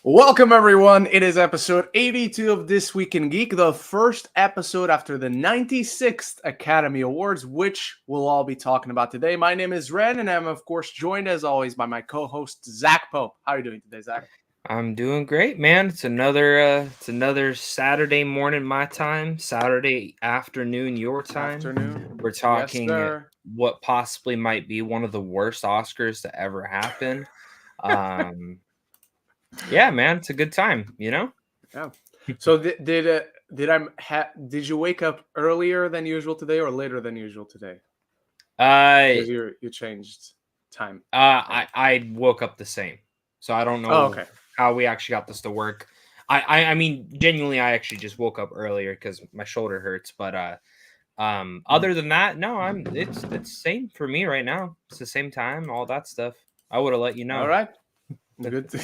Welcome, everyone. It is episode 82 of This Week in Geek, the first episode after the 96th Academy Awards, which we'll all be talking about today. My name is Ren, and I'm, of course, joined, as always, by my co-host, Zach Pope. How are you doing today, Zach? I'm doing great, man. It's another Saturday morning my time, Saturday afternoon your time. Afternoon. We're Yes, talking sir. what possibly might be one of the worst Oscars to ever happen. Um, yeah, man, it's a good time, you know? Yeah. So did you wake up earlier than usual today or later than usual today? Uh, Because you changed time. I woke up the same, so I don't Oh, know okay. how we actually got this to work. I mean, genuinely, I actually just woke up earlier because my shoulder hurts, but other than that, no, it's same for me right now. It's the same time, all that stuff. I would have let you All know. right.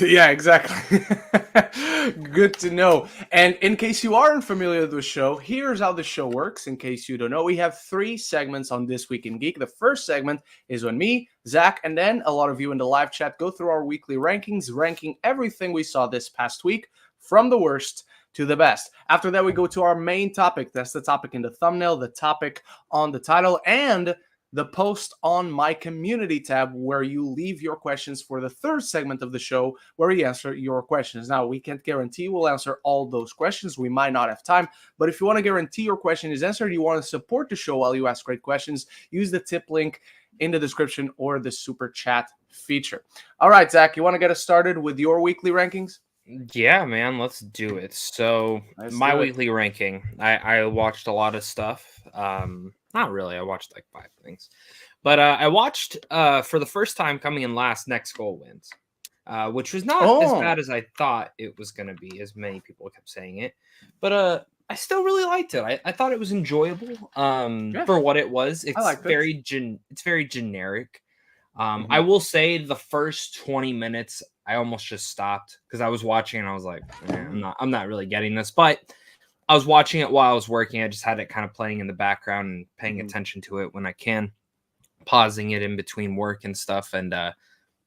Yeah, exactly. Good to know. And in case you aren't familiar with the show, here's how the show works. In case you don't know, we have three segments on This Week in Geek. The first segment is when me, Zach, and then a lot of you in the live chat go through our weekly rankings, ranking everything we saw this past week from the worst to the best. After that, we go to our main topic. That's the topic in the thumbnail, the topic on the title, and the post on my community tab where you leave your questions for the third segment of the show where we answer your questions. Now, we can't guarantee we'll answer all those questions. We might not have time, but if you want to guarantee your question is answered, you want to support the show while you ask great questions, use the tip link in the description or the super chat feature. All right, Zach, you want to get us started with your weekly rankings? Yeah, man, let's do it. So Let's my do it. weekly ranking, I watched a lot of stuff. Not really. I watched like 5 things, but I watched for the first time coming in last. Next Goal Wins, which was not as Oh, bad as I thought it was gonna be, as many people kept saying it. But I still really liked it. I thought it was enjoyable. yeah, For what it was, I like this. it's very generic. I Mhm. will say the first 20 minutes, I almost just stopped because I was watching and I was like, I'm not really getting this. But I was watching it while I was working. I just had it kind of playing in the background and paying Mhm. attention to it when I can, pausing it in between work and stuff. And I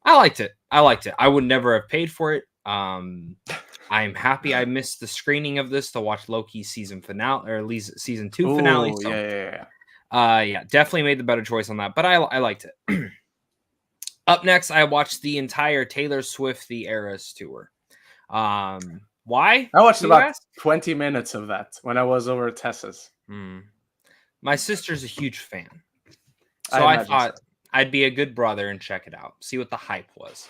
liked it. I would never have paid for it. I'm happy I missed the screening of this to watch Loki's season finale, or at least season 2 finale. Oh, So yeah. yeah, definitely made the better choice on that. But I liked it. Up next, I watched the entire Taylor Swift The Eras tour. Why? I watched You about ask? 20 minutes of that when I was over at Tessa's. Hmm. My sister's a huge fan, I so I imagine so. thought I'd be a good brother and check it out, see what the hype was.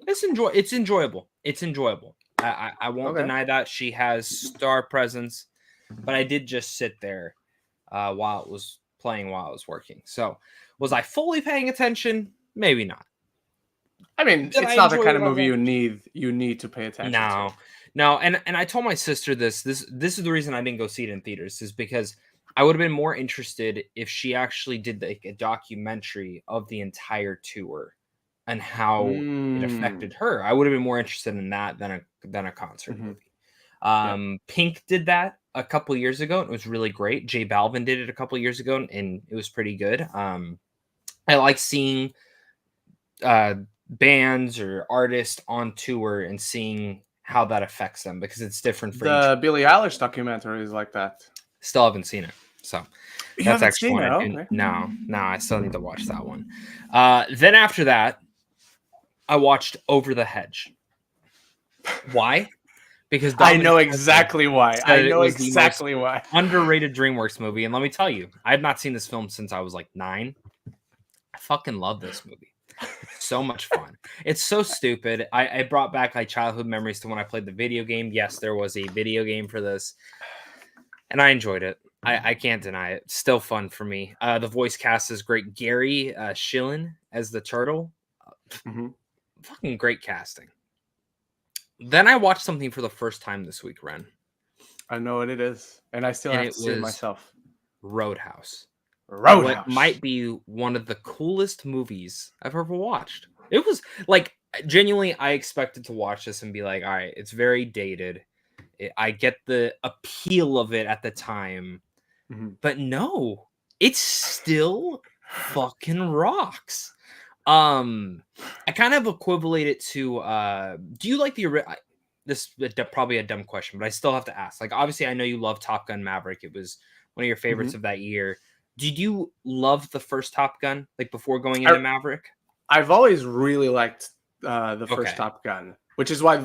It's enjoyable. It's enjoyable. I won't Okay. deny that she has star presence, but I did just sit there while it was playing while I was working. So was I fully paying attention? Maybe not. I mean, Did I it's not the enjoy kind it of as movie much? you need to pay attention to. No, and I told my sister this is the reason I didn't go see it in theaters, is because I would have been more interested if she actually did like a documentary of the entire tour and how it Mm. affected her. I would have been more interested in that than a concert Hmm. movie. Yeah. Pink did that a couple years ago and it was really great. J Balvin did it a couple years ago and it was pretty good. I like seeing uh bands or artists on tour and seeing how that affects them because it's different for each. The Billie Eilish documentary is like that. Still haven't seen it, so You that's haven't actually seen one it? I Oh, do. okay. No, I still need to watch that one. Then after that, I watched Over the Hedge. Why? Because I Dominic know Spencer exactly why. I said it know was the most exactly why. underrated DreamWorks movie, and let me tell you, I have not seen this film since I was like 9. I fucking love this movie. It's so much fun. It's so stupid. I brought back like childhood memories to when I played the video game. Yes, there was a video game for this, and I enjoyed it. I can't deny it. Still fun for me. The voice cast is great. Gary Shillen as the turtle. Hmm. Fucking great casting. Then I watched something for the first time this week, Ren, I know what it is, and I still and have to it see it was myself. Roadhouse. What Roadhouse. might be one of the coolest movies I've ever watched. It was like genuinely, I expected to watch this and be like, all right, it's very dated. I get the appeal of it at the time, Hmm. but no, it's still fucking rocks. I kind of equivalent it to do you like the this is probably a dumb question, but I still have to ask. Like, obviously, I know you love Top Gun Maverick. It was one of your favorites of that year. Did you love the first Top Gun, like before going into Maverick? I've always really liked the first Okay. Top Gun, which is why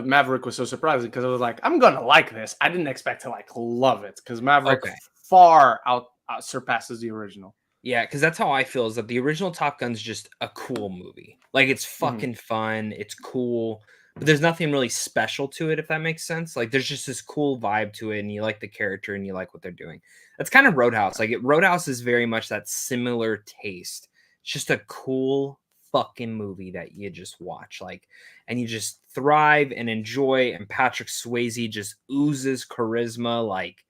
Maverick was so surprising, because I was like, I'm gonna like this. I didn't expect to like love it, because Maverick far out surpasses the original. Yeah, because that's how I feel, is that the original Top Gun's just a cool movie. Like, it's fucking fun, it's cool, but there's nothing really special to it, if that makes sense. Like, there's just this cool vibe to it, and you like the character, and you like what they're doing. That's kind of Roadhouse. Like, Roadhouse is very much that similar taste. It's just a cool fucking movie that you just watch, like, and you just thrive and enjoy, and Patrick Swayze just oozes charisma. Like,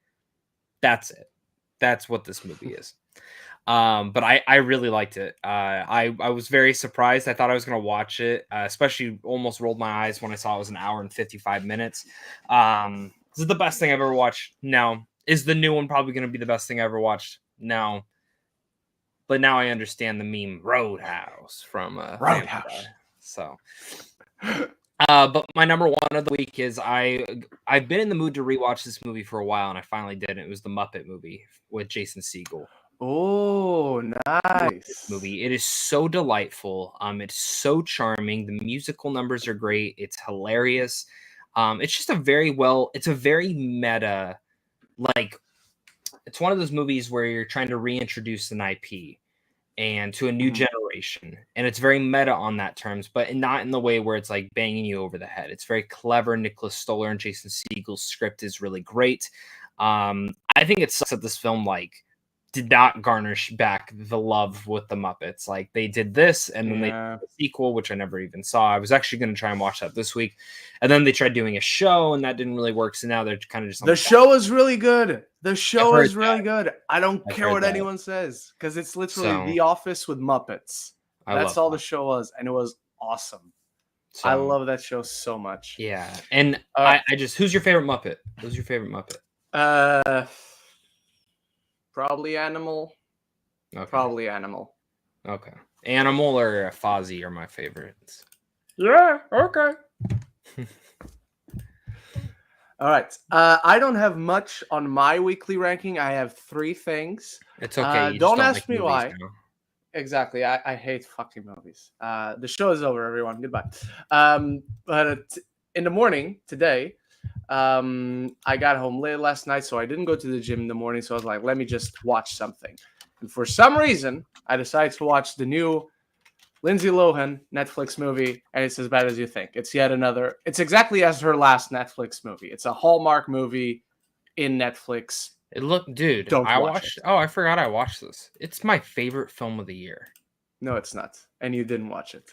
that's it. That's what this movie is. But I really liked it. I was very surprised. I thought I was gonna watch it, especially almost rolled my eyes when I saw it was an hour and 55 minutes. Is it the best thing I've ever watched? No. Is the new one probably gonna be the best thing I ever watched? No. But now I understand the meme Roadhouse from Roadhouse. So but my number one of the week is I've been in the mood to rewatch this movie for a while, and I finally did. It was the Muppet movie with Jason Segel. Oh, nice movie. It is so delightful. It's so charming. The musical numbers are great. It's hilarious. It's just a very meta, like, it's one of those movies where you're trying to reintroduce an IP and to a new generation, and it's very meta on that terms, but not in the way where it's like banging you over the head. It's very clever. Nicholas Stoller and Jason Segel's script is really great. I think it sucks that this film did not garnish back the love with the Muppets. Like, they did this, and then they did a sequel, which I never even saw. I was actually going to try and watch that this week, and then they tried doing a show, and that didn't really work. So now they're kind of just the show is really good. The show is really good. I don't care what anyone says, because it's literally The Office with Muppets. That's all the show was, and it was awesome. So, I love that show so much. Yeah, and I just, who's your favorite Muppet? Who's your favorite Muppet? Probably Animal. Okay. Probably Animal. Okay. Animal or Fozzie are my favorites. Yeah, okay. All right. I don't have much on my weekly ranking. I have 3 things. It's okay. Don't ask me why. Now. Exactly. I hate fucking movies. The show is over, everyone. Goodbye. But in the morning today, I got home late last night, so I didn't go to the gym in the morning. So I was like, let me just watch something. And for some reason, I decided to watch the new Lindsay Lohan Netflix movie, and it's as bad as you think. It's yet another. It's exactly as her last Netflix movie. It's a Hallmark movie in Netflix. Dude, I watched. Oh, I forgot I watched this. It's my favorite film of the year. No, it's not, and you didn't watch it.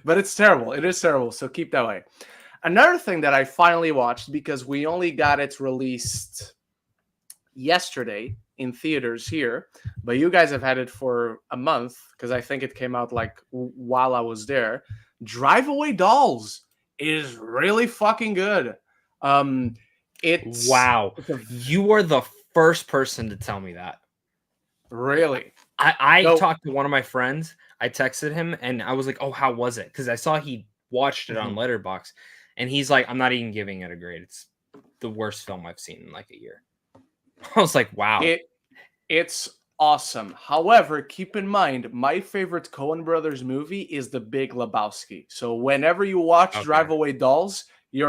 But it's terrible. It is terrible. So keep that way. Another thing that I finally watched, because we only got it released yesterday in theaters here, but you guys have had it for a month, because I think it came out like while I was there. Drive Away Dolls is really fucking good. You are the first person to tell me that. Really? I talked to one of my friends. I texted him and I was like, "Oh, how was it?" Because I saw he watched it on Letterboxd, and he's like, "I'm not even giving it a grade. It's the worst film I've seen in like a year." I was like, "Wow, it's awesome." However, keep in mind, my favorite Coen Brothers movie is The Big Lebowski. So whenever you watch Drive Away Dolls, you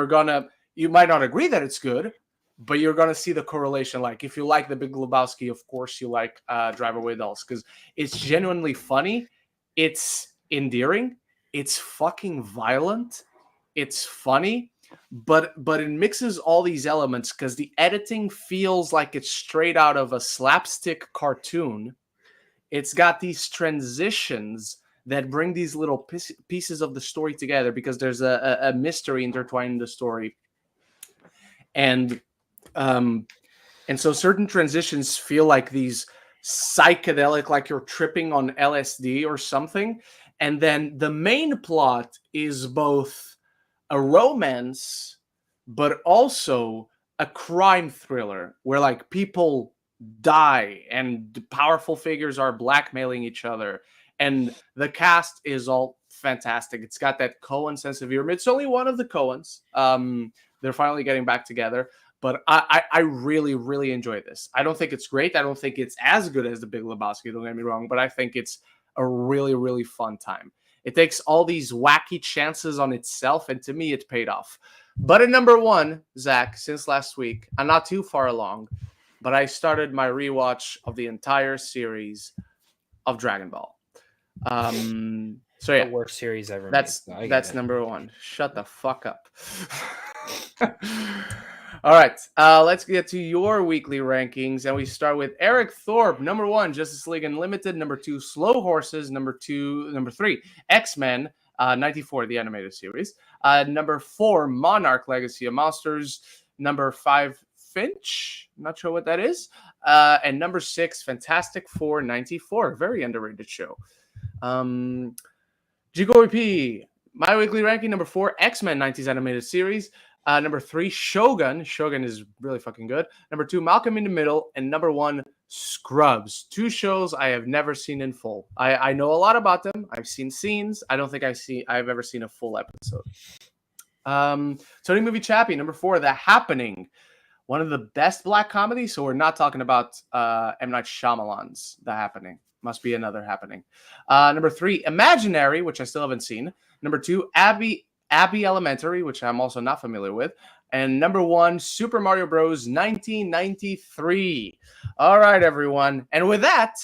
might not agree that it's good, but you're gonna see the correlation. Like, if you like The Big Lebowski, of course you like Drive Away Dolls, because it's genuinely funny. It's endearing. It's fucking violent. It's funny, but it mixes all these elements, because the editing feels like it's straight out of a slapstick cartoon. It's got these transitions that bring these little pieces of the story together, because there's a mystery intertwined in the story, and so certain transitions feel like these psychedelic, like you're tripping on LSD or something. And then the main plot is both a romance, but also a crime thriller, where like people die and powerful figures are blackmailing each other. And the cast is all fantastic. It's got that Coen sense of humor. It's only one of the Coens. They're finally getting back together. But I really, really enjoy this. I don't think it's great. I don't think it's as good as The Big Lebowski, don't get me wrong, but I think it's a really, really fun time. It takes all these wacky chances on itself, and to me, it paid off. But at number one, Zach, since last week, I'm not too far along, but I started my rewatch of the entire series of Dragon Ball. So yeah, The worst series ever. That's number one. Shut the fuck up. All right, let's get to your weekly rankings, and we start with Eric Thorpe. Number one, Justice League Unlimited. Number two, Slow Horses. Number three, X-Men 94, the animated series. Number four, Monarch: Legacy of Monsters. Number five, Finch. Not sure what that is. And number six, Fantastic Four 94. Very underrated show. GGOP, my weekly ranking. Number four, X-Men 90s animated series. Number three, Shogun. Shogun is really fucking good. Number two, Malcolm in the Middle. And number one, Scrubs. Two shows I have never seen in full. I know a lot about them. I've seen scenes. I don't think I've ever seen a full episode. Tony Movie Chappie. Number four, The Happening. One of the best black comedies. So we're not talking about M. Night Shyamalan's The Happening. Must be another Happening. Number three, Imaginary, which I still haven't seen. Number two, Abbey Elementary, which I'm also not familiar with. And number one, Super Mario Bros. 1993. All right, everyone. And with that,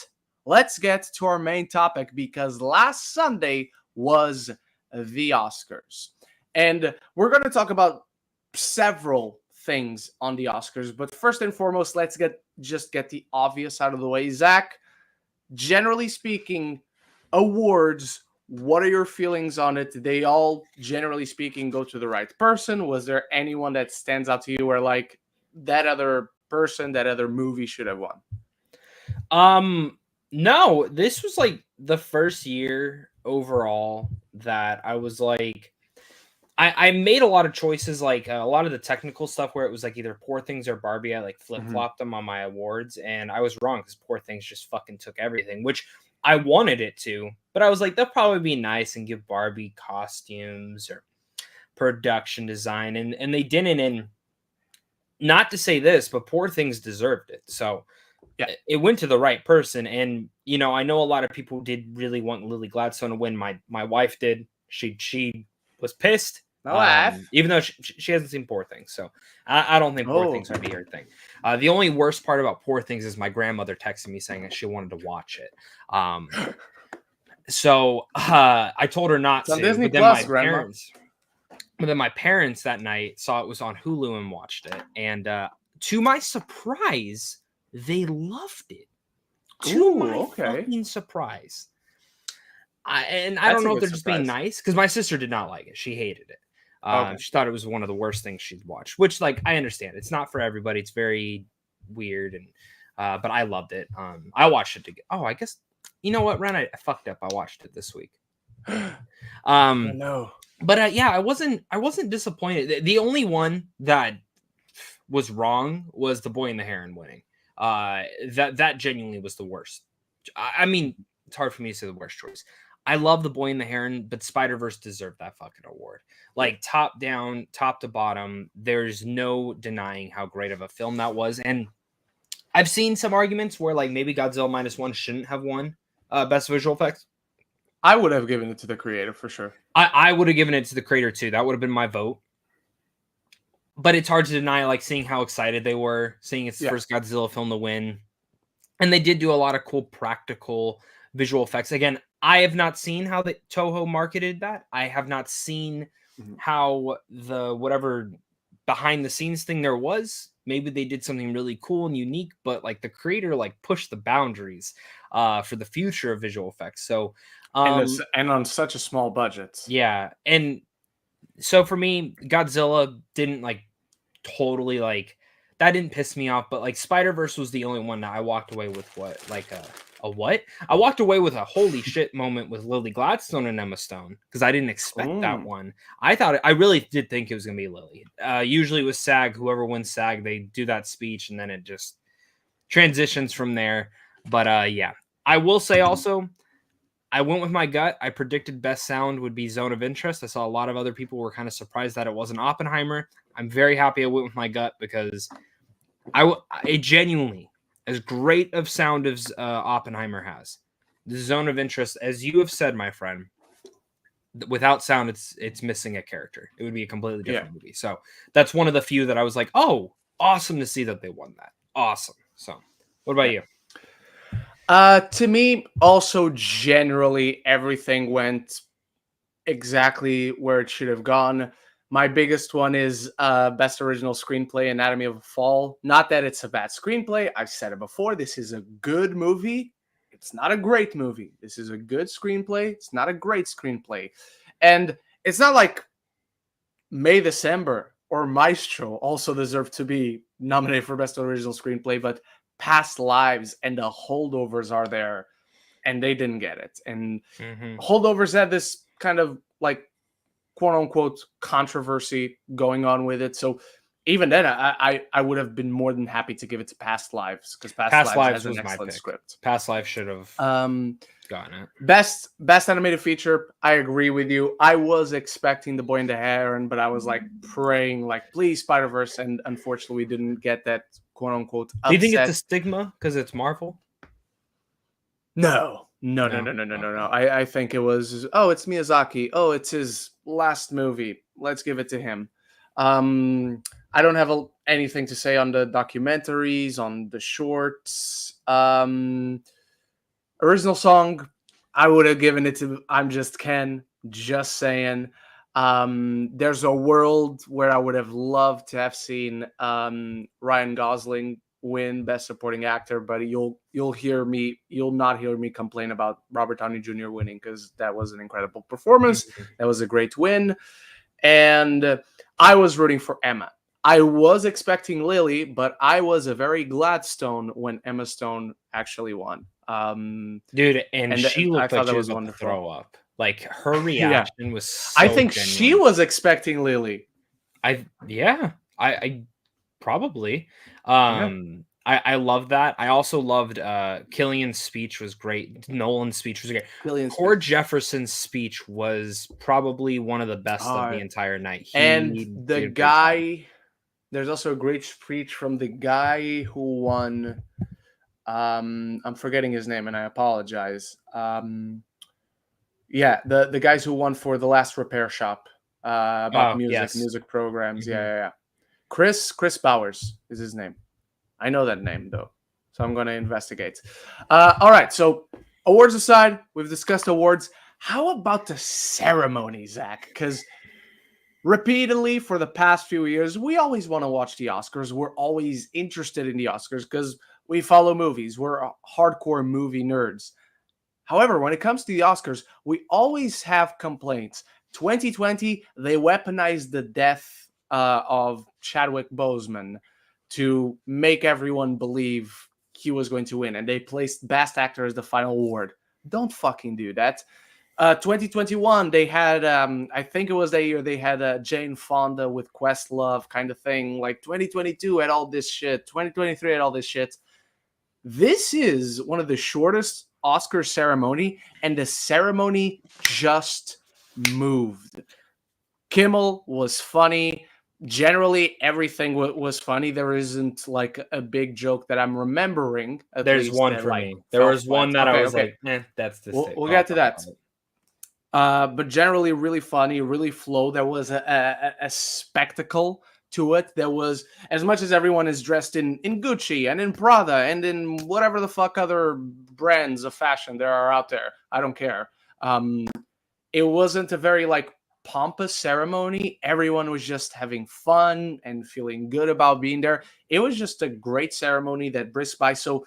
let's get to our main topic, because last Sunday was the Oscars. And we're going to talk about several things on the Oscars. But first and foremost, let's get the obvious out of the way. Zach, generally speaking, awards, what are your feelings on it? Did they all, generally speaking, go to the right person? Was there anyone that stands out to you where, like, that other person, that other movie should have won? No, this was like the first year overall that I was like, I made a lot of choices, like a lot of the technical stuff where it was like either Poor Things or Barbie. I like flip-flopped them on my awards, and I was wrong because Poor Things just fucking took everything, which I wanted it to, but I was like, they'll probably be nice and give Barbie costumes or production design, and they didn't. And not to say this, but Poor Things deserved it. So yeah, it went to the right person. And you know, I know a lot of people did really want Lily Gladstone to win. My wife did. She was pissed. Even though she hasn't seen Poor Things, so I don't think Poor Things would be her thing. The only worst part about Poor Things is my grandmother texted me saying that she wanted to watch it. So I told her not to. Disney but then Plus, my parents that night saw it was on Hulu and watched it, and to my surprise, they loved it. Fucking surprise. I don't know if they're just being nice, because my sister did not like it. She hated it. She thought it was one of the worst things she'd watched, which, like, I understand. It's not for everybody. It's very weird, and but I loved it. I watched it again. I guess, you know what, Ren? I fucked up. I watched it this week. No. But yeah, I wasn't disappointed. The only one that was wrong was The Boy and the Heron winning. That genuinely was the worst. I mean, it's hard for me to say the worst choice. I love The Boy and the Heron, but Spider-Verse deserved that fucking award. Like, top down, top to bottom, there's no denying how great of a film that was. And I've seen some arguments where, like, maybe Godzilla -1 shouldn't have won Best Visual Effects. I would have given it to the creator for sure. I would have given it to the creator too. That would have been my vote. But it's hard to deny, like, seeing how excited they were, seeing it's the first Godzilla film to win. And they did do a lot of cool practical visual effects. Again, I have not seen how the Toho marketed that. I have not seen how the whatever behind the scenes thing there was. Maybe they did something really cool and unique, but like the creator like pushed the boundaries for the future of visual effects. So and on such a small budget. Yeah. And so for me, Godzilla didn't like totally like that didn't piss me off, but like Spider-Verse was the only one that I walked away with a what? I walked away with a holy shit moment with Lily Gladstone and Emma Stone, because I didn't expect that one. I really did think it was gonna be Lily. Usually with SAG, whoever wins SAG, they do that speech and then it just transitions from there. But yeah, I will say also, I went with my gut. I predicted best sound would be Zone of Interest. I saw a lot of other people were kind of surprised that it wasn't Oppenheimer. I'm very happy I went with my gut because it genuinely, as great of sound as Oppenheimer has, the Zone of Interest, as you have said, my friend, without sound, it's missing a character. It would be a completely different movie. So that's one of the few that I was like, oh, awesome to see that they won that. Awesome. So, what about you? To me, also generally everything went exactly where it should have gone. My biggest one is best original screenplay, Anatomy of a Fall. Not that it's a bad screenplay. I've said it before. This is a good movie. It's not a great movie. This is a good screenplay. It's not a great screenplay. And it's not like May December or Maestro also deserve to be nominated for best original screenplay, but Past Lives and The Holdovers are there, and they didn't get it. And Holdovers had this kind of like quote unquote controversy going on with it. So even then, I would have been more than happy to give it to Past Lives, because Past Lives has an excellent script. Past Lives should have gotten it. Best animated feature. I agree with you. I was expecting The Boy and the Heron, but I was like praying, like, please Spider-Verse, and unfortunately we didn't get that quote unquote upset. Do you think it's a stigma because it's Marvel? No. I think it was, oh, it's Miyazaki. Oh, it's his last movie. Let's give it to him. I don't have anything to say on the documentaries, on the shorts. Original song, I would have given it to I'm Just Ken. Just saying. There's a world where I would have loved to have seen Ryan Gosling win Best Supporting Actor, but you'll not hear me complain about Robert Downey Jr. winning, because that was an incredible performance. That was a great win, and I was rooting for Emma. I was expecting Lily, but I was a very Gladstone when Emma Stone actually won. Dude, and she looked like she was about to throw up. Like, her reaction was so I think genuine. she was expecting Lily. I probably. I love that. I also loved Killian's speech was great. Nolan's speech was great. Poor Jefferson's speech was probably one of the best of the entire night. And the guy, there's also a great speech from the guy who won. I'm forgetting his name, and I apologize. The guys who won for The Last Repair Shop about music programs. Yeah. Chris Bowers is his name. I know that name, though, so I'm going to investigate. All right, so awards aside, we've discussed awards. How about the ceremony, Zach? Because repeatedly for the past few years, we always want to watch the Oscars. We're always interested in the Oscars because we follow movies. We're hardcore movie nerds. However, when it comes to the Oscars, we always have complaints. 2020, they weaponized the death of Chadwick Boseman to make everyone believe he was going to win, and they placed Best Actor as the final award. Don't fucking do that. 2021, they had, I think it was that year, they had Jane Fonda with Questlove kind of thing. Like 2022 had all this shit. 2023 had all this shit. This is one of the shortest Oscar ceremony, and the ceremony just moved. Kimmel was funny. Generally, everything was funny. There isn't like a big joke that I'm remembering. There's one for me. There was one that I was like, that's the We'll get to that. But generally, really funny, really flow. There was a spectacle to it. There was, as much as everyone is dressed in Gucci and in Prada and in whatever the fuck other brands of fashion there are out there. I don't care. It wasn't a very like pompous ceremony. Everyone was just having fun and feeling good about being there. It was just a great ceremony that brisked by. So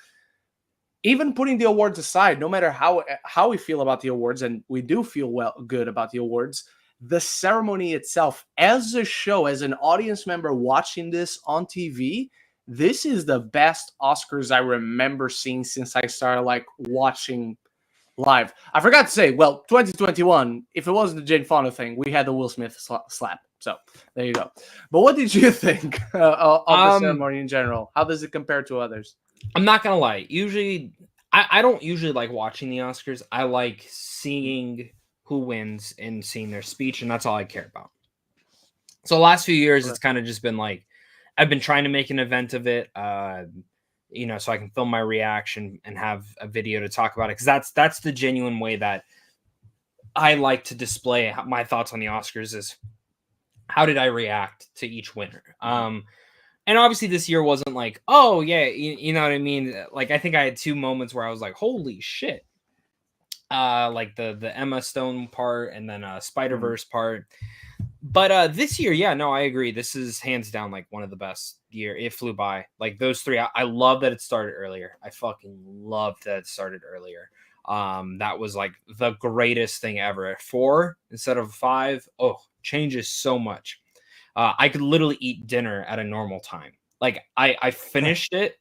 even putting the awards aside, no matter how we feel about the awards, and we do feel good about the awards, the ceremony itself, as a show, as an audience member watching this on TV, this is the best Oscars I remember seeing since I started like watching live. I forgot to say, well, 2021, if it wasn't the Jane Fonda thing, we had the Will Smith slap. So there you go. But what did you think of the ceremony in general? How does it compare to others? I'm not gonna lie. Usually, I don't usually like watching the Oscars. I like seeing who wins and seeing their speech, and that's all I care about. So the last few years, it's kind of just been like I've been trying to make an event of it, so I can film my reaction and have a video to talk about it, because that's the genuine way that I like to display my thoughts on the Oscars is how did I react to each winner. And obviously this year wasn't like, oh yeah, you know what I mean? Like I think I had 2 moments where I was like, holy shit. Like the Emma Stone part and then Spider-Verse part. But this year, yeah, no, I agree. This is hands down like one of the best year. It flew by. Like those 3, I love that it started earlier. I fucking loved that it started earlier. That was like the greatest thing ever. At 4 instead of 5, oh, changes so much. I could literally eat dinner at a normal time. Like I finished it,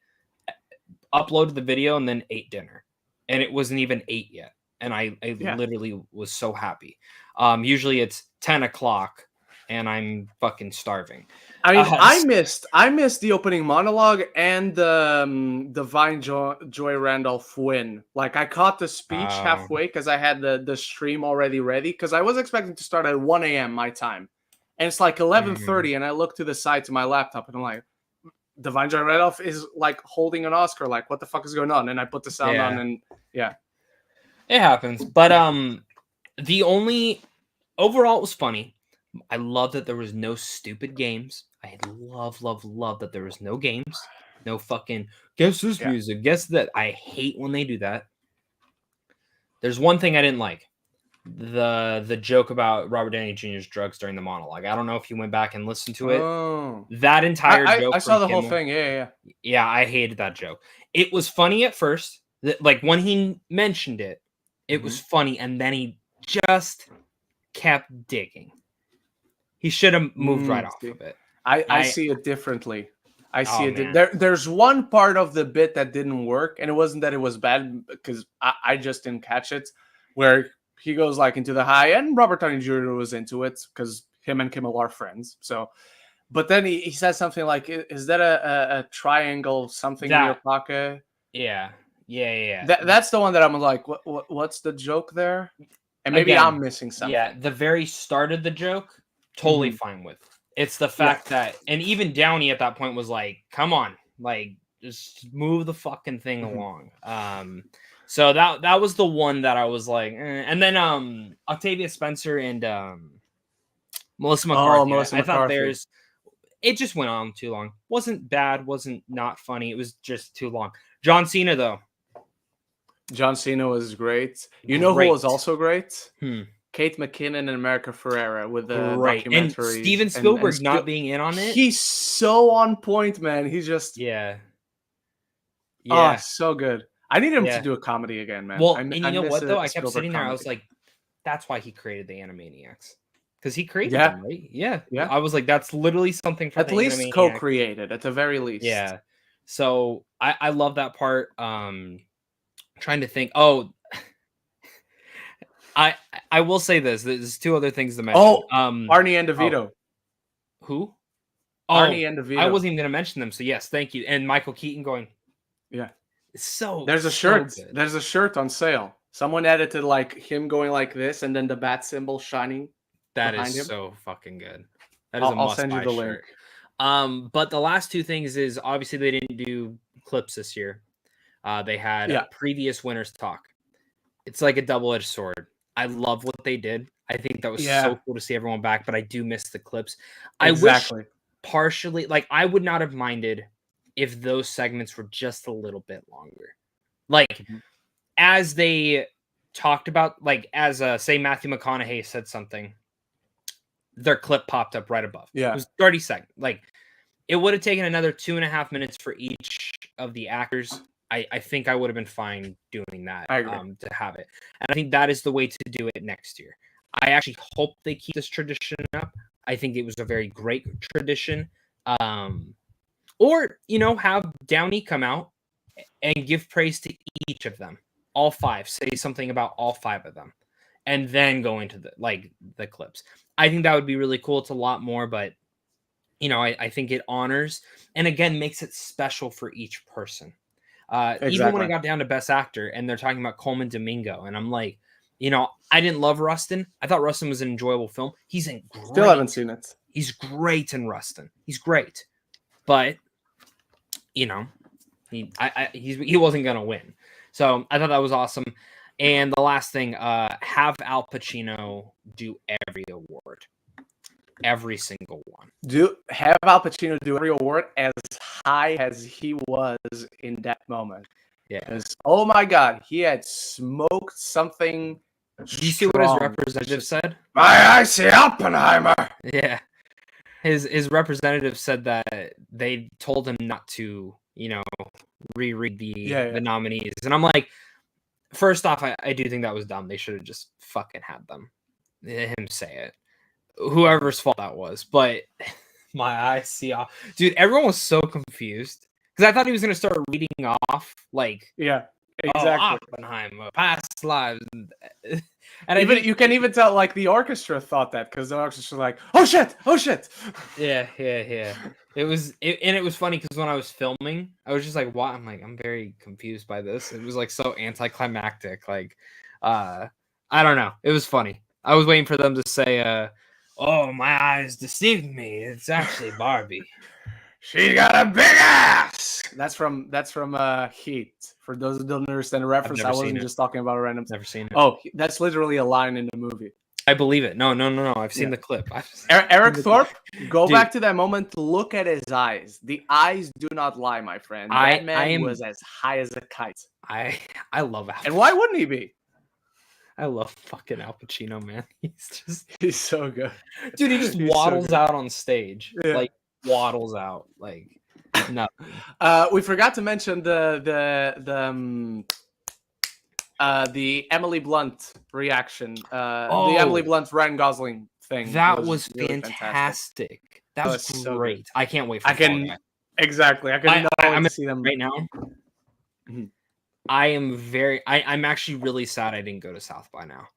uploaded the video, and then ate dinner, and it wasn't even 8 yet. And I literally was so happy. Usually it's 10 o'clock, and I'm fucking starving. I mean, I missed the opening monologue and the Divine Joy Randolph win. Like I caught the speech halfway because I had the stream already ready, because I was expecting to start at 1 a.m. my time. And it's like 11:30, and I look to the side to my laptop, and I'm like, Divine Joy Randolph is like holding an Oscar. Like, what the fuck is going on? And I put the sound on, and yeah, it happens. But the only overall it was funny. I love that there was no stupid games. I love that there was no games, no fucking guess this music, guess that. I hate when they do that. There's one thing I didn't like. The joke about Robert Downey Jr.'s drugs during the monologue. I don't know if you went back and listened to it. Oh. That entire joke. I saw the whole thing. Yeah, I hated that joke. It was funny at first. Like when he mentioned it, it was funny, and then he just kept digging. He should have moved right off of it. I see it differently. I see it. There's one part of the bit that didn't work, and it wasn't that it was bad, because I just didn't catch it, where he goes like into the high, and Robert Downey Jr. was into it because him and Kimmel are friends. So, but then he says something like, "Is that a triangle something in your pocket?" Yeah. That's the one that I'm like, what's the joke there? And maybe I'm missing something. Yeah, the very start of the joke, totally fine with. It's the fact that, and even Downey at that point was like, "Come on, like just move the fucking thing along." So that was the one that I was like, eh. And then Octavia Spencer and Melissa McCarthy. I thought it just went on too long. Wasn't bad, wasn't not funny. It was just too long. John Cena though. John Cena was great. You know who was also great? Kate McKinnon and America Ferrera with the documentary. And Steven Spielberg not being in on it. He's so on point, man. He's just oh, so good. I need him to do a comedy again, man. Well, and you know what though? I kept sitting there. I was like, that's why he created the Animaniacs, because he created them, right? Yeah. I was like, that's literally something for at least co-created, at the very least. Yeah. So I love that part. Trying to think. Oh, I will say this. There's 2 other things to mention. Oh, Arnie and DeVito. Who? Arnie and DeVito. I wasn't even going to mention them. So yes, thank you. And Michael Keaton going. Yeah. So there's a shirt. There's a shirt on sale. Someone edited like him going like this, and then the bat symbol shining. That is him. So fucking good. That is a must-buy. I'll send you the link. But the last 2 things is obviously they didn't do clips this year. They had previous winners talk. It's like a double-edged sword. I love what they did. I think that was so cool to see everyone back, but I do miss the clips. Exactly. I wish partially, like, I would not have minded if those segments were just a little bit longer. Like, as they talked about, like, as, say, Matthew McConaughey said something, their clip popped up right above. Yeah. It was 30 seconds. Like, it would have taken another 2.5 minutes for each of the actors. I think I would have been fine doing that to have it. And I think that is the way to do it next year. I actually hope they keep this tradition up. I think it was a very great tradition. Or, have Downey come out and give praise to each of them. All 5. Say something about all 5 of them. And then go into the clips. I think that would be really cool. It's a lot more, but I think it honors and again makes it special for each person. Even when it Exactly. got down to Best Actor, and they're talking about Coleman Domingo, and I'm like, I didn't love Rustin. I thought Rustin was an enjoyable film. He's in Still haven't seen it. He's great in Rustin. He's great, but he wasn't gonna win. So I thought that was awesome. And the last thing, have Al Pacino do every award, every single one. Have Al Pacino do every award as high as he was in that moment. Yeah. Because oh my God, he had smoked something. Do you see what his representative said? I see Oppenheimer. Yeah. His representative said that they told him not to, reread the nominees. And I'm like, first off, I do think that was dumb. They should have just fucking had him say it. Whoever's fault that was. But my eyes see off. Dude, everyone was so confused. Because I thought he was going to start reading off, like... Yeah, exactly. Oppenheimer, past lives. And even you can even tell, like, the orchestra thought that, because the orchestra was like, oh shit. Yeah. It was funny because when I was filming, I was just like, what? I'm like, I'm very confused by this. It was like so anticlimactic. Like, I don't know. It was funny. I was waiting for them to say, oh, my eyes deceived me. It's actually Barbie. She got a big ass. That's from Heat. For those who don't understand the reference, I wasn't just talking about a random. Never seen it. Oh, that's literally a line in the movie. I believe it. No. I've seen the clip. Eric Thorpe, go back to that moment. Look at his eyes. The eyes do not lie, my friend. That man was as high as a kite. I love Al Pacino. And why wouldn't he be? I love fucking Al Pacino, man. He's so good. Dude, he just waddles out on stage. Yeah. Like waddles out like nothing. We forgot to mention the Emily Blunt reaction. The Emily Blunt Ryan Gosling thing. That was really fantastic. That was great. So I can't wait for exactly. I'm see them right now. Mm-hmm. I'm actually really sad I didn't go to South by now.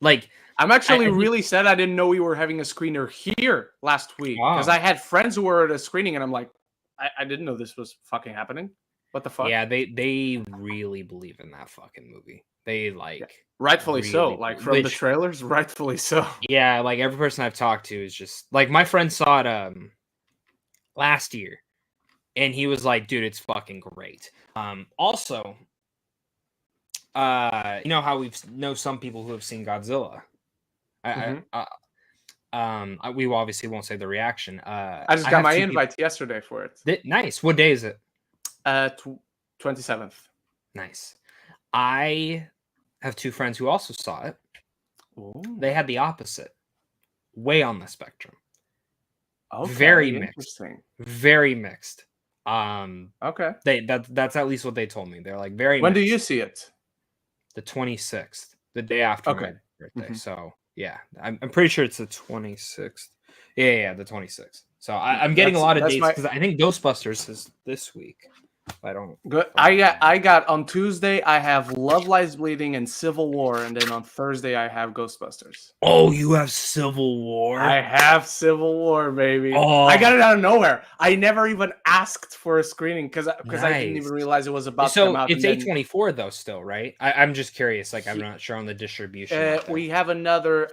Like, I'm actually really sad I didn't know we were having a screener here last week because I had friends who were at a screening and I'm like, I didn't know this was fucking happening. What the fuck? Yeah, they really believe in that fucking movie. They rightfully really so. Like from the trailers, rightfully so. Yeah, like every person I've talked to is just like my friend saw it last year, and he was like, "Dude, it's fucking great." Also, you know how know some people who have seen Godzilla. We obviously won't say the reaction. I just got my invite yesterday for it. Nice. What day is it? 27th. Nice. I have two friends who also saw it. Ooh. They had the opposite. Way on the spectrum. Okay. Very mixed. Interesting. Very mixed. Okay. That's at least what they told me. They're like very When mixed. do you see it? The 26th. The day after my birthday. Mm-hmm. So yeah. I'm pretty sure it's the 26th. Yeah, the 26th. So I'm getting a lot of dates because I think Ghostbusters is this week. I don't. Good. I got on Tuesday. I have Love Lies Bleeding and Civil War, and then on Thursday I have Ghostbusters. Oh, you have Civil War. I have Civil War, baby. Oh. I got it out of nowhere. I never even asked for a screening because I didn't even realize it was about to come out. So it's A24 though, still, right? I'm just curious. Like I'm not sure on the distribution. We have another.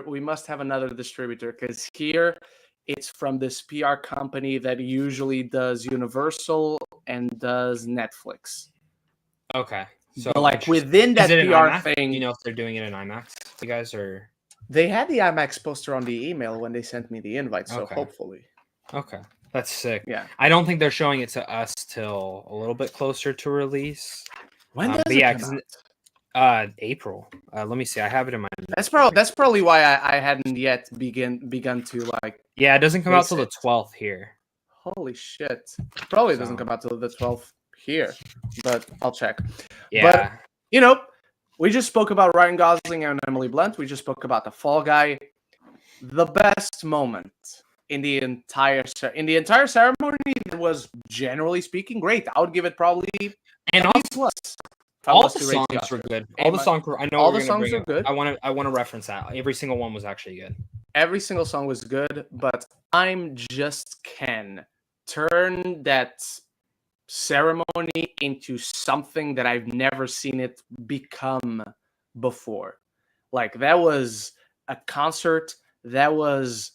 We must have another distributor because here. It's from this PR company that usually does Universal and does Netflix. Okay. So but like within that PR thing. Do you know if they're doing it in IMAX, you guys, or they had the IMAX poster on the email when they sent me the invite, so hopefully. Okay. That's sick. Yeah. I don't think they're showing it to us till a little bit closer to release. When does it come out? April. Let me see. I have it in my. That's probably why I hadn't yet begun to like. Yeah, it doesn't come out till the 12th here. Holy shit! Probably doesn't come out till the 12th here, but I'll check. Yeah, but we just spoke about Ryan Gosling and Emily Blunt. We just spoke about the Fall Guy. The best moment in the entire ceremony was, generally speaking, great. I would give it probably and A plus. All the songs were good. All the songs were. I know all the songs are good. I want to reference that. Every single one was actually good. Every single song was good, but I'm Just Ken. Turn that ceremony into something that I've never seen it become before. Like, that was a concert, that was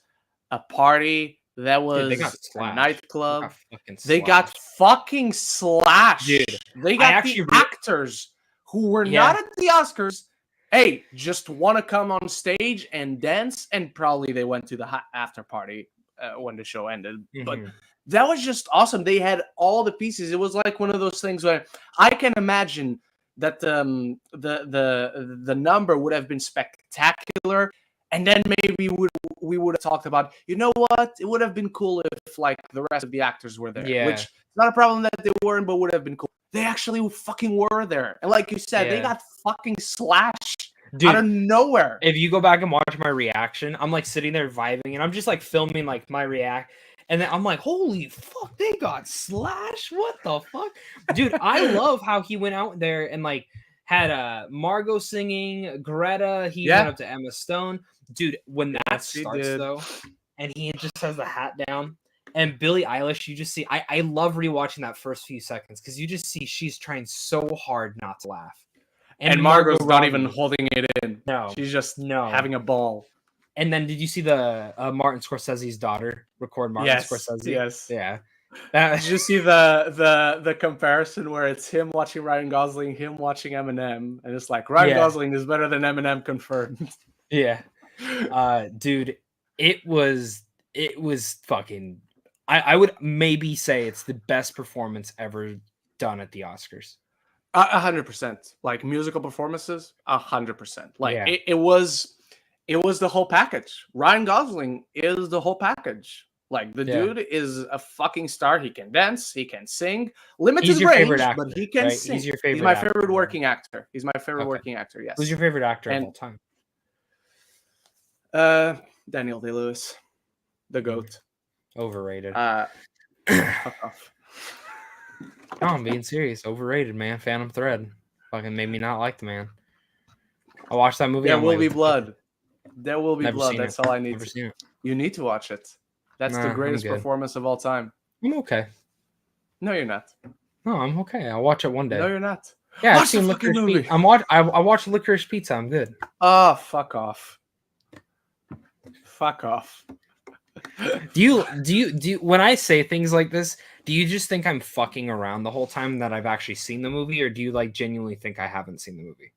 a party, that Dude, they got was a slashed. They got nightclub. fucking They got slashed. fucking slashed. Dude, They I got the actually actors who were yeah. not at the Oscars. Hey, just want to come on stage and dance, and probably they went to the after party when the show ended. But Mhm. that was just awesome. They had all the pieces. It was like one of those things where I can imagine that the number would have been spectacular, and then maybe we would have talked about, you know what, it would have been cool if like the rest of the actors were there, which Yeah. is not a problem that they weren't, but would have been cool. They actually fucking were there, and like you said, they Yeah. got fucking slashed Dude, out of nowhere. if you go back and watch my reaction, I'm like sitting there vibing and I'm just like filming like my react. And then I'm like, holy fuck, they got slashed. What the fuck? Dude, I love how he went out there and like had Margot singing, Greta, he went Yeah. up to Emma Stone. Dude, when that Yes, he starts did. though, and he just has the hat down, and Billie Eilish, you just see I love rewatching that first few seconds because you just see she's trying so hard not to laugh. And Margot Margot's not even Robbie, holding it in. no, She's just no. having a ball. And then did you see the Martin Scorsese's daughter record Martin Scorsese? Yes. Yeah. Did you see the comparison where it's him watching Ryan Gosling, him watching Eminem, and it's like Ryan Gosling is better than Eminem confirmed. Yeah. Dude, it was fucking I would maybe say it's the best performance ever done at the Oscars. 100%. Like musical performances, 100%. Like Yeah. it was the whole package. Ryan Gosling is the whole package. Like the dude is a fucking star. He can dance, he can sing. Limited He's your range, favorite actor, but he can right? sing. He's your favorite. He's my actor, favorite right? working actor. He's my favorite Okay. working actor. Yes. Who's your favorite actor of And all time? Daniel Day-Lewis, the GOAT. Overrated. Fuck off. No, I'm being serious. Overrated, man. Phantom Thread fucking made me not like the man. I watched that movie. There I'm will like, be what the fuck? blood. There will be Never blood. seen That's it. all I need. Never seen it. You need to watch it. That's Nah, the I'm greatest good. performance of all time. I'm okay. No, you're not. No, I'm okay. I'll watch it one day. No, you're not. Yeah, Watch I've seen the fucking Licorice movie. Pizza. I watched Licorice Pizza. I'm good. Oh, fuck off. Fuck off. Do you when I say things like this, do you just think I'm fucking around the whole time that I've actually seen the movie, or do you like genuinely think I haven't seen the movie?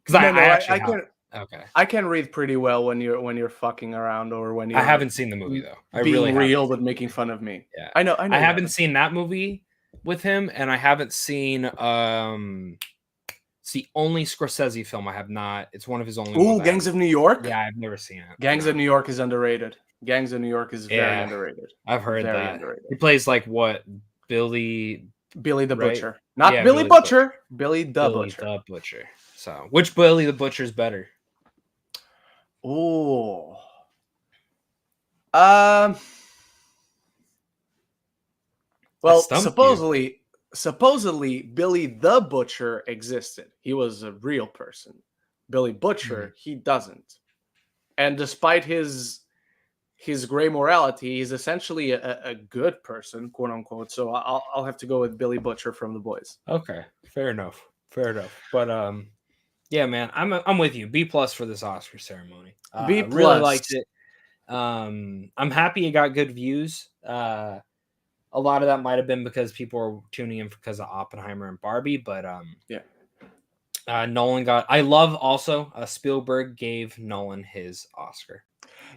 Because I actually can. Okay. I can read pretty well when you're fucking around, or when you're. I haven't seen the movie though. I being really real haven't. but making fun of me. Yeah, I know. I haven't seen that movie with him, and I haven't seen it's the only Scorsese film I have not. It's one of his only. Ooh, Gangs of New York. Yeah, I've never seen it. Gangs of New York is underrated. Gangs of New York is very underrated. I've heard very that. Underrated. He plays like what? Billy the right? Butcher, not Yeah, Billy Billy Butcher. Billy the Billy Butcher. the Butcher. So, which Billy the Butcher's better? Ooh. Well, supposedly Billy the Butcher existed. He was a real person. Billy Butcher, he doesn't. And despite his gray morality, he's essentially a good person, quote unquote. So I'll have to go with Billy Butcher from The Boys. Okay, fair enough. But yeah, man, I'm with you. B+ for this Oscar ceremony. B+. Really liked it. I'm happy it got good views. A lot of that might have been because people were tuning in because of Oppenheimer and Barbie, but Nolan got. I love also Spielberg gave Nolan his Oscar.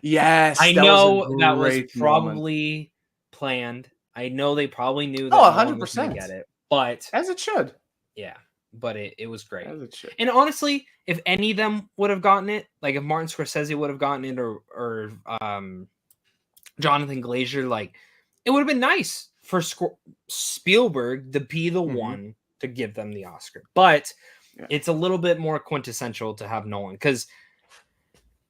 Yes, I know that was probably planned. I know they probably knew that 100% was going to get it, but as it should. Yeah, but it was great. As it should. And honestly, if any of them would have gotten it, like if Martin Scorsese would have gotten it, or Jonathan Glazer, like it would have been nice for Spielberg to be the one to give them the Oscar. But it's a little bit more quintessential to have Nolan, because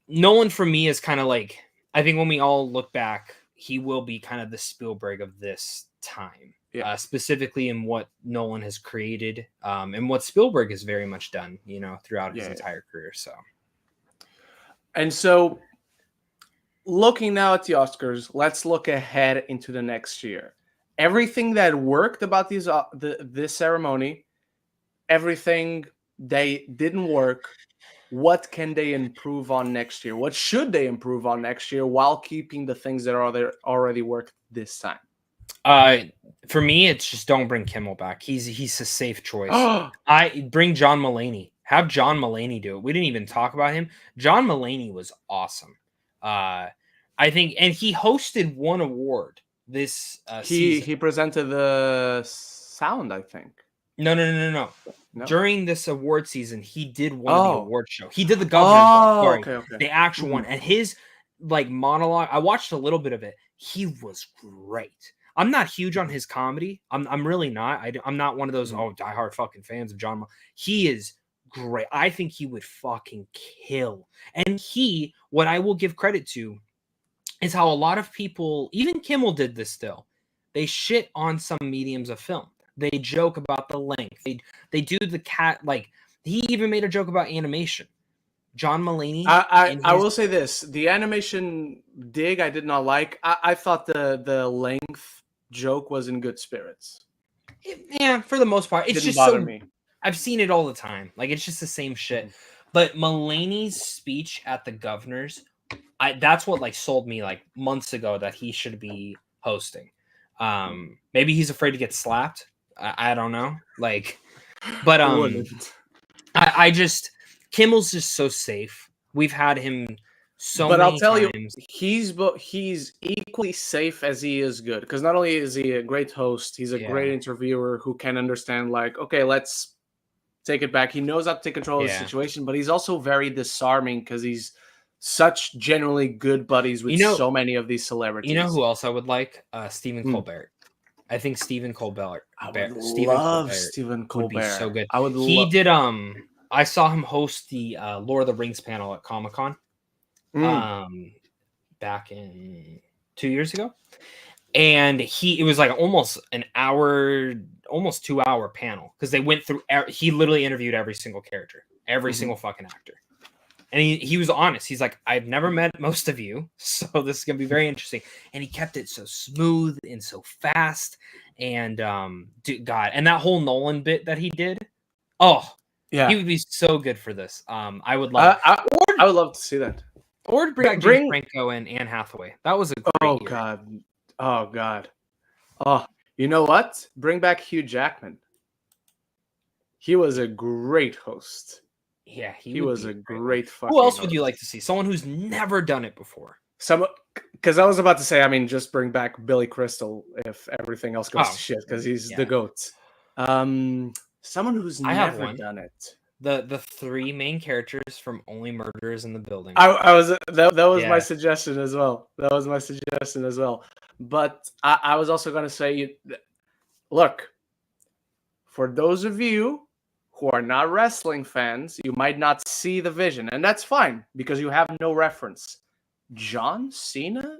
Nolan for me is kind of like, I think when we all look back, he will be kind of the Spielberg of this time, specifically in what Nolan has created, and what Spielberg has very much done, throughout his entire career. So looking now at the Oscars, let's look ahead into the next year. everything that worked about this ceremony, everything they didn't work. What can they improve on next year? What should they improve on next year while keeping the things that are there already worked this time? For me, it's just don't bring Kimmel back. He's a safe choice. I bring John Mulaney. Have John Mulaney do it. We didn't even talk about him. John Mulaney was awesome. I think, and he hosted one award this season. He presented the sound, I think. No. During this award season, he did one of the award show. He did the governor's ball, okay. The actual one, and his like monologue. I watched a little bit of it. He was great. I'm not huge on his comedy. I'm really not. I'm not one of those diehard fucking fans of John. He is great. I think he would fucking kill. And what I will give credit to is how a lot of people, even Kimmel did this still. They shit on some mediums of film. They joke about the length. They do the cat, like he even made a joke about animation. John Mulaney. I will say this: the animation dig I did not like. I thought the length joke was in good spirits. Yeah, for the most part, it's Didn't just bother me. I've seen it all the time. Like it's just the same shit. But Mulaney's speech at the governor's, that's what like sold me like months ago that he should be hosting. Maybe he's afraid to get slapped. I don't know. Like, but I just Kimmel's just so safe. We've had him so many times. But I'll tell you, he's equally safe as he is good. Because not only is he a great host, he's a great interviewer who can understand, like, okay, let's take it back. He knows how to take control of the situation, but he's also very disarming because he's such generally good buddies with so many of these celebrities. You know who else I would like? Stephen Colbert. I think Stephen Colbert. Stephen Colbert. Would be so good. He did. I saw him host the Lord of the Rings panel at Comic-Con. Back in 2 years ago, and it was like almost an hour, almost 2 hour panel because they went through. He literally interviewed every single character, every single fucking actor. And he was honest. He's like, I've never met most of you, so this is gonna be very interesting. And he kept it so smooth and so fast. And God, and that whole Nolan bit that he did, he would be so good for this. I would love. I would love to see that. Or bring James Franco and Anne Hathaway. That was a great year. God. Oh, you know what? Bring back Hugh Jackman. He was a great host. Yeah, he was a great fucking Who else host. Would you like to see? Someone who's never done it before. Because I was about to say, I mean, just bring back Billy Crystal if everything else goes to shit, because he's the GOAT. Someone who's never done it. The three main characters from Only Murderers in the Building. That was my suggestion as well. But I was also going to say, look, for those of you who are not wrestling fans, you might not see the vision, and that's fine because you have no reference. John Cena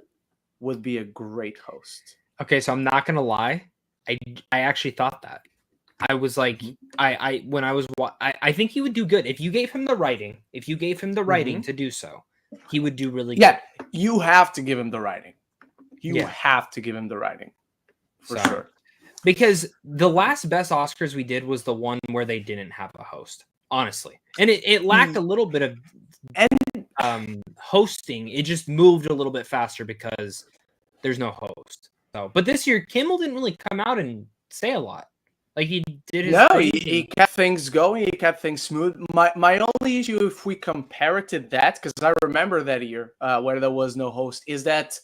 would be a great host. Okay, so I'm not gonna lie, I actually thought that. I was like, I think he would do good if you gave him the writing. If you gave him the writing to do so, he would do really good. Yeah, you have to give him the writing. You have to give him the writing for sure. Because the last best Oscars we did was the one where they didn't have a host, honestly. And it lacked a little bit of hosting. It just moved a little bit faster because there's no host. So, but this year, Kimmel didn't really come out and say a lot. Like he did his he kept things going. He kept things smooth. My only issue, if we compare it to that, because I remember that year where there was no host, is that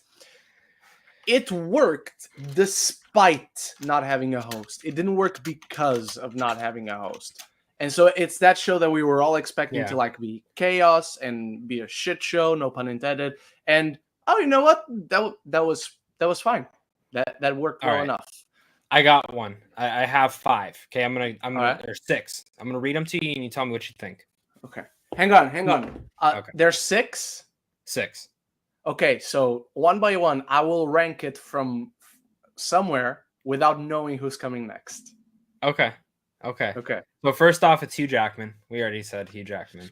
it worked despite not having a host. It didn't work because of not having a host. And so it's that show that we were all expecting to like be chaos and be a shit show, no pun intended. And you know what? That was fine. That worked well enough. I got one. I have 5. Okay, I'm gonna there's 6. I'm gonna read them to you and you tell me what you think. Okay. Hang on. Okay. There's 6? 6. Okay, so one by one, I will rank it from somewhere without knowing who's coming next. Okay. So first off, it's Hugh Jackman. We already said Hugh Jackman.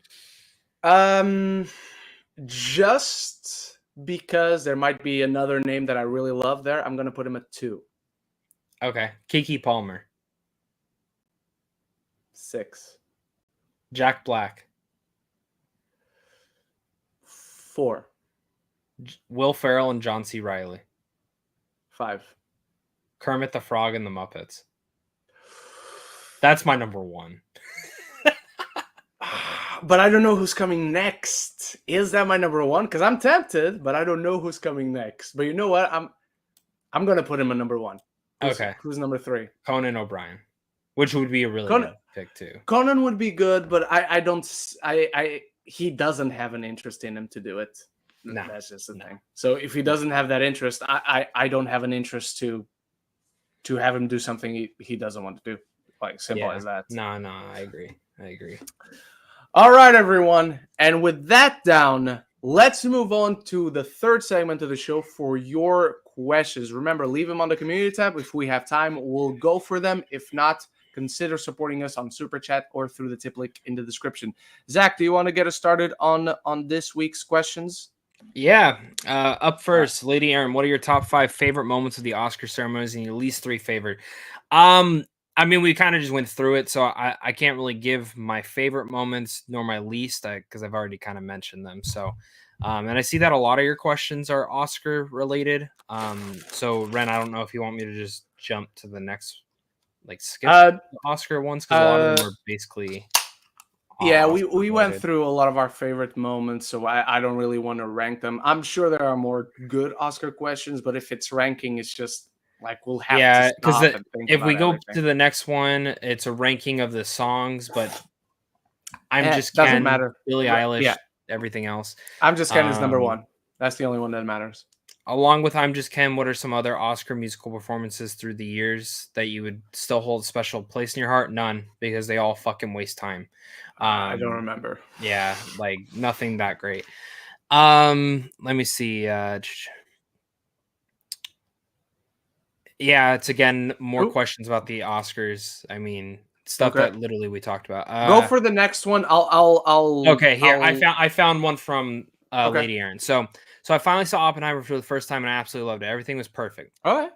Just because there might be another name that I really love there, I'm gonna put him at 2. Okay. Keke Palmer. 6. Jack Black. 4. Will Ferrell and John C. Reilly. 5. Kermit the Frog and the Muppets. That's my number 1. But I don't know who's coming next. Is that my number 1? Because I'm tempted, but I don't know who's coming next. But you know what? I'm gonna put him at number 1. Who's number 3? Conan O'Brien, which would be a really good pick too. Conan would be good, but I don't. He doesn't have an interest in him to do it. No, that's just the thing. So if he doesn't have that interest, I don't have an interest to have him do something he doesn't want to do. Like simple as that. No, I agree. All right, everyone. And with that down, let's move on to the third segment of the show for your questions. Remember, leave them on the community tab. If we have time, we'll go for them. If not, consider supporting us on SuperChat or through the tip link in the description. Zach, do you want to get us started on this week's questions? Yeah. Up first, Lady Aaron, what are your top 5 favorite moments of the Oscar ceremonies and your least 3 favorite? I mean, we kind of just went through it, so I can't really give my favorite moments nor my least because I've already kind of mentioned them. So, and I see that a lot of your questions are Oscar related. So Ren, I don't know if you want me to just jump to the next, like skip the Oscar ones because a lot of them are basically. Yeah, we went through a lot of our favorite moments, so I don't really want to rank them. I'm sure there are more good Oscar questions, but if it's ranking, it's just like we'll have to stop and think if we go everything. to the next one, it's a ranking of the songs, but I'm just doesn't matter. Billie Eilish, everything else. I'm Just Ken is number 1. That's the only one that matters. Along with I'm Just Ken, what are some other Oscar musical performances through the years that you would still hold a special place in your heart? None, because they all fucking waste time. I don't remember. Yeah, like nothing that great. Let me see. Yeah, it's again more questions about the Oscars. I mean, stuff that literally we talked about. Go for the next one. I'll Okay, here I found one from Lady Aaron. So I finally saw Oppenheimer for the first time and I absolutely loved it. Everything was perfect. Okay.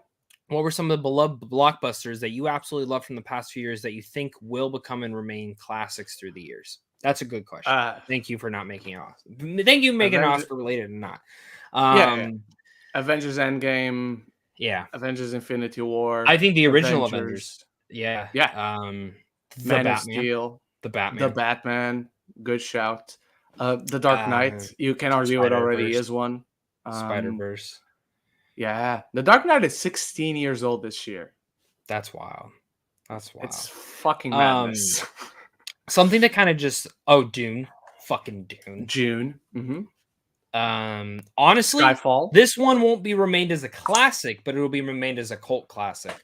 What were some of the beloved blockbusters that you absolutely loved from the past few years that you think will become and remain classics through the years? That's a good question. Thank you for not making it Oscar. Thank you for making it Oscar related and not. Avengers Endgame. Yeah. Avengers Infinity War. I think the original Avengers. Yeah. Man of Steel. The Batman. The Batman. Good shout. The Dark Knight. You can argue it already is one. Spider-Verse. Yeah. The Dark Knight is 16 years old this year. That's wild. It's fucking madness. Something that kind of just Dune. Fucking Dune. June. Mm-hmm. Honestly, Skyfall. This one won't be remained as a classic, but it will be remained as a cult classic.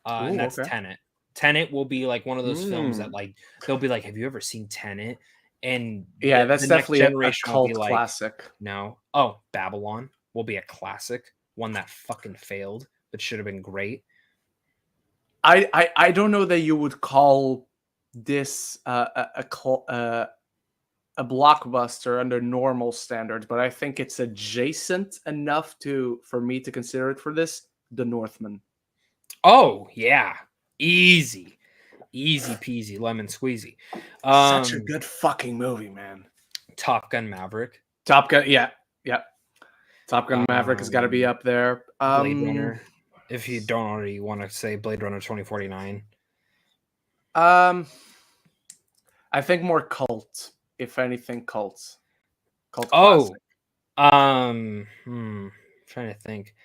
And that's Tenet. Tenet will be like one of those films that like they'll be like, "Have you ever seen Tenet?" And that's definitely a cult classic. No. Babylon will be a classic, one that fucking failed, but should have been great. I don't know that you would call this a blockbuster under normal standards, but I think it's adjacent enough for me to consider it for this. The Northman. Oh yeah, easy peasy lemon squeezy. Such a good fucking movie, man. Top Gun Maverick. Top Gun, yeah. Top Gun Maverick has got to be up there. Blade Runner. If you don't already want to say Blade Runner 2049. I think more cult. If anything, cults. Cult classic. Trying to think.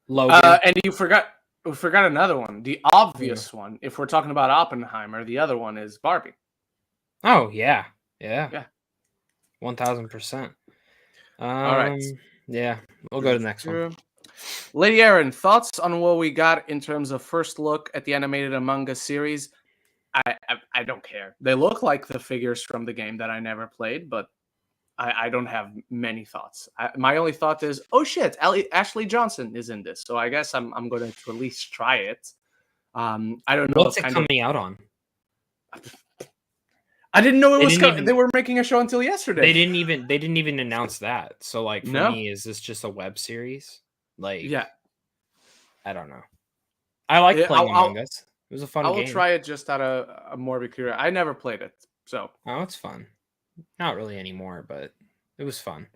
Logan. And we forgot another one. The obvious one. If we're talking about Oppenheimer, the other one is Barbie. Oh yeah. 1000%. All right. Yeah, we'll go to the next one. Lady Aaron, thoughts on what we got in terms of first look at the animated Among Us series? I don't care. They look like the figures from the game that I never played, but I don't have many thoughts. My only thought is, oh shit, Ashley Johnson is in this, so I guess I'm going to at least try it. I don't know. What's it coming out on? I didn't know it was coming. They were making a show until yesterday. They didn't even announce that. So like for me, is this just a web series? Like yeah. I don't know. I like Yeah, playing Among Us. It was a fun I will game. try it just out of a morbid curiosity. I never played it, so. Oh, it's fun. Not really anymore, but it was fun.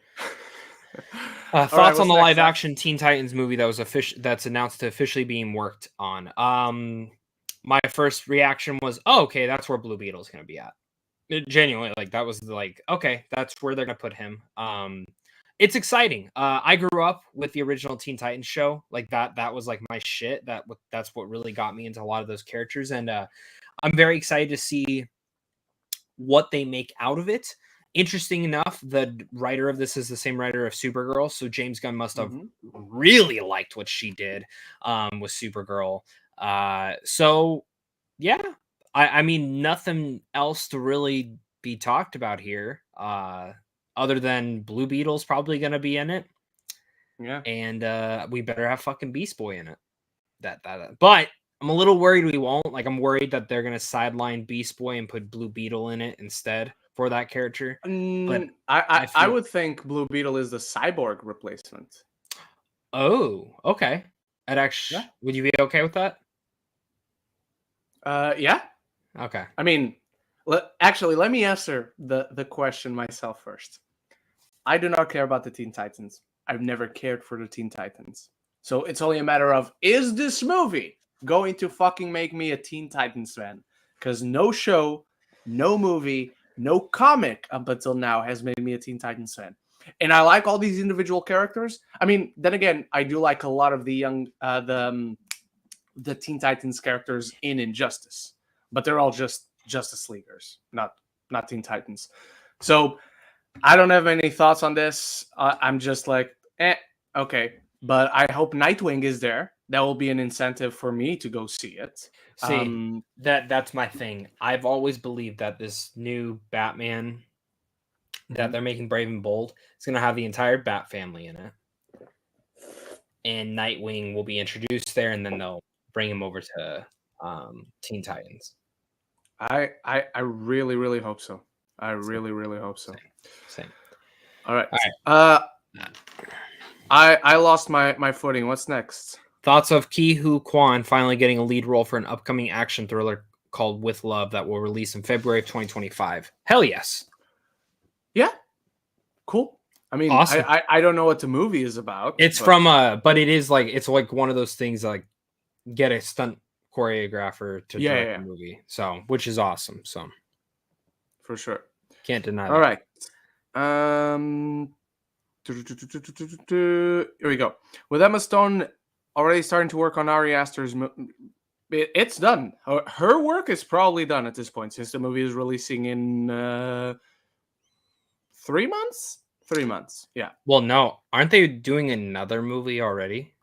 All right, Thoughts on what's the next, live Zach? action Teen Titans movie that's announced to officially being worked on? My first reaction was, oh, okay, that's where Blue Beetle's gonna be at. Genuinely, like that was like, okay, that's where they're gonna put him. It's exciting. I grew up with the original Teen Titans show. Like that was like my shit. That's what really got me into a lot of those characters, and I'm very excited to see what they make out of it. Interesting enough, the writer of this is the same writer of Supergirl, so James Gunn must have really liked what she did with Supergirl. So yeah, I mean nothing else to really be talked about here, other than Blue Beetle's probably going to be in it, Yeah. and we better have fucking Beast Boy in it. But I'm a little worried we won't. Like, I'm worried that they're gonna sideline Beast Boy and put Blue Beetle in it instead for that character. But I would think Blue Beetle is the cyborg replacement. Oh, okay. I'd actually. Yeah. Would you be okay with that? Yeah. Okay. I mean, let me answer the question myself first. I do not care about the Teen Titans. I've never cared for the Teen Titans. So it's only a matter of, is this movie going to fucking make me a Teen Titans fan? Because no show, no movie, no comic up until now has made me a Teen Titans fan. And I like all these individual characters. I mean, then again, I do like a lot of the the Teen Titans characters in Injustice, but they're all just Justice Leaguers, not Teen Titans. So I don't have any thoughts on this. I'm just like, okay. But I hope Nightwing is there. That will be an incentive for me to go see it. See, that's my thing. I've always believed that this new Batman that they're making Brave and Bold is going to have the entire Bat family in it. And Nightwing will be introduced there, and then they'll bring him over to Teen Titans. I really, really hope so. I really, really hope so. Same. All right. I lost my footing. What's next? Thoughts of Ki-Hu Kwan finally getting a lead role for an upcoming action thriller called With Love that will release in February of 2025. Hell yes. Yeah. Cool. I mean, awesome. I don't know what the movie is about. It's but it is like, it's like one of those things like get a stunt choreographer to direct the movie. So, which is awesome. So, for sure. Can't deny that. All right. Here we go. With Emma Stone already starting to work on Ari Aster's it's done. Her work is probably done at this point since the movie is releasing in 3 months. 3 months, yeah. Well, no, aren't they doing another movie already?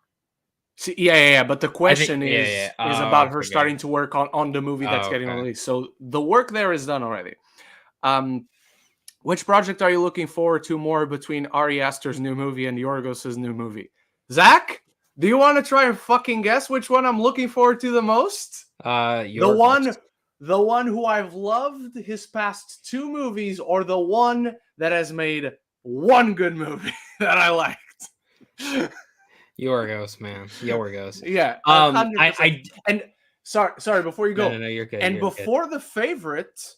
See, yeah. But the question is about her starting to work on the movie that's getting released. So the work there is done already. Which project are you looking forward to more between Ari Aster's new movie and Yorgos's new movie? Zach, do you want to try and fucking guess which one I'm looking forward to the most? The one who I've loved his past 2 movies, or the one that has made one good movie that I liked. Yorgos, man. Yorgos. Yeah. And sorry, before you go. No, you're good. And before The Favorite,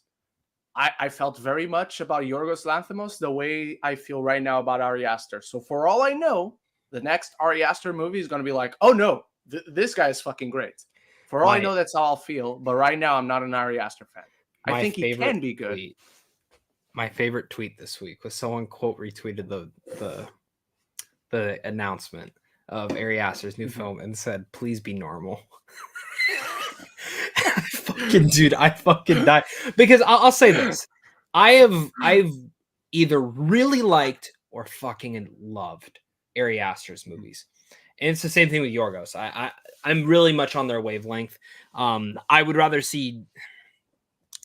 I felt very much about Yorgos Lanthimos the way I feel right now about Ari Aster. So for all I know, the next Ari Aster movie is going to be like, oh no, this guy is fucking great. For all I know, that's how I'll feel. But right now, I'm not an Ari Aster fan. I think he can be good. My favorite tweet this week was someone quote retweeted the announcement of Ari Aster's new film and said, "Please be normal." I fucking die because I'll say this: I've either really liked or fucking loved Ari Aster's movies, and it's the same thing with Yorgos. I'm really much on their wavelength. I would rather see,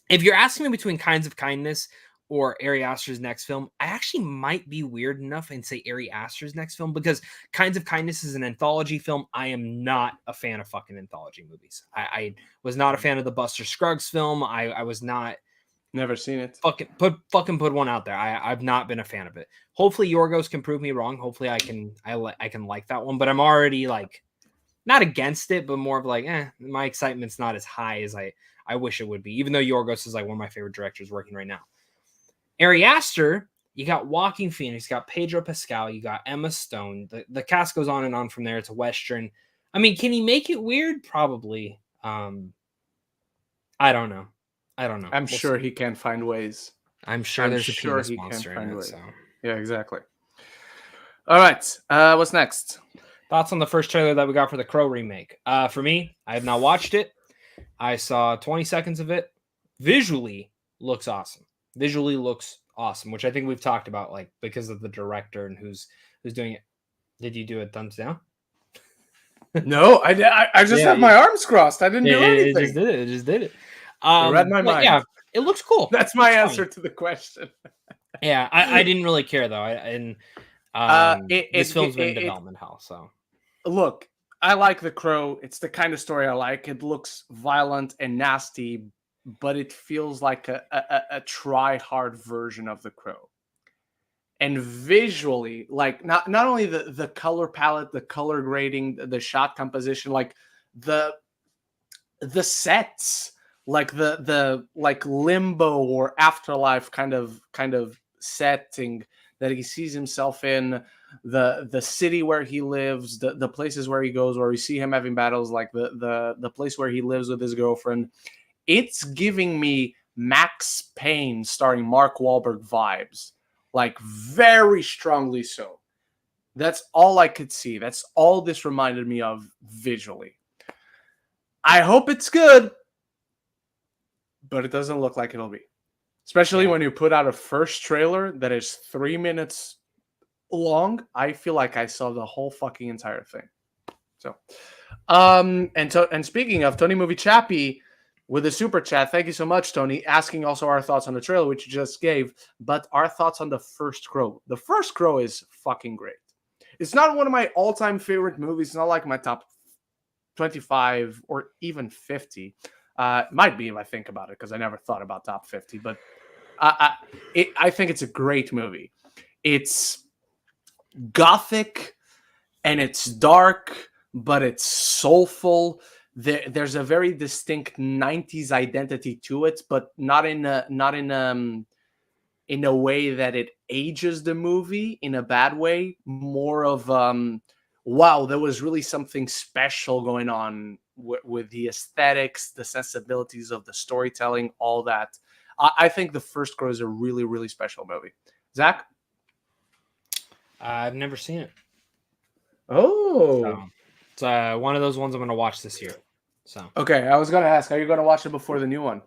if you're asking me between Kinds of Kindness or Ari Aster's next film, I actually might be weird enough and say Ari Aster's next film, because Kinds of Kindness is an anthology film. I am not a fan of fucking anthology movies. I was not a fan of the Buster Scruggs film. I was not. Never seen it. Fucking put one out there. I've not been a fan of it. Hopefully Yorgos can prove me wrong. Hopefully I can like that one. But I'm already like not against it, but more of like, my excitement's not as high as I wish it would be, even though Yorgos is like one of my favorite directors working right now. Ari Aster, you got Joaquin Phoenix, you got Pedro Pascal, you got Emma Stone. The cast goes on and on from there. It's a Western. I mean, can he make it weird? Probably. I don't know. I'm sure he can find ways. I'm sure there's a penis monster in it. So. Yeah, exactly. All right. What's next? Thoughts on the first trailer that we got for the Crow remake? For me, I have not watched it. I saw 20 seconds of it. Visually looks awesome. Which I think we've talked about, like, because of the director and who's doing it. Did you do a thumbs down? No, I just have my arms crossed. I didn't do anything. It just did it. Read my mind. Yeah, it looks cool. That's my answer to the question. Yeah, I didn't really care though. This film's been in development hell. So look, I like The Crow. It's the kind of story I like. It looks violent and nasty, but it feels like a try-hard version of The Crow. And visually, like not only the color palette, the color grading, the shot composition, like the sets, like the like limbo or afterlife kind of setting that he sees himself in, the city where he lives, the places where he goes, where we see him having battles, like the place where he lives with his girlfriend. It's giving me Max Payne starring Mark Wahlberg vibes, like very strongly so. That's all I could see. That's all this reminded me of visually. I hope it's good, but it doesn't look like it'll be. Especially when you put out a first trailer that is 3 minutes long. I feel like I saw the whole fucking entire thing. So, and speaking of Tony Movie Chappie with a super chat, thank you so much, Tony, asking also our thoughts on the trailer, which you just gave, but our thoughts on the first Crow. The first Crow is fucking great. It's not one of my all-time favorite movies. It's not like my top 25 or even 50. It might be if I think about it, because I never thought about top 50, but I think it's a great movie. It's gothic and it's dark, but it's soulful. There's a very distinct 90s identity to it, but not in a way that it ages the movie in a bad way. More of wow, there was really something special going on with the aesthetics, the sensibilities of the storytelling, all that. I think the first Crow is a really, really special movie. Zach? I've never seen it. Oh. It's one of those ones I'm going to watch this year. So okay, I was going to ask, are you going to watch it before the new one?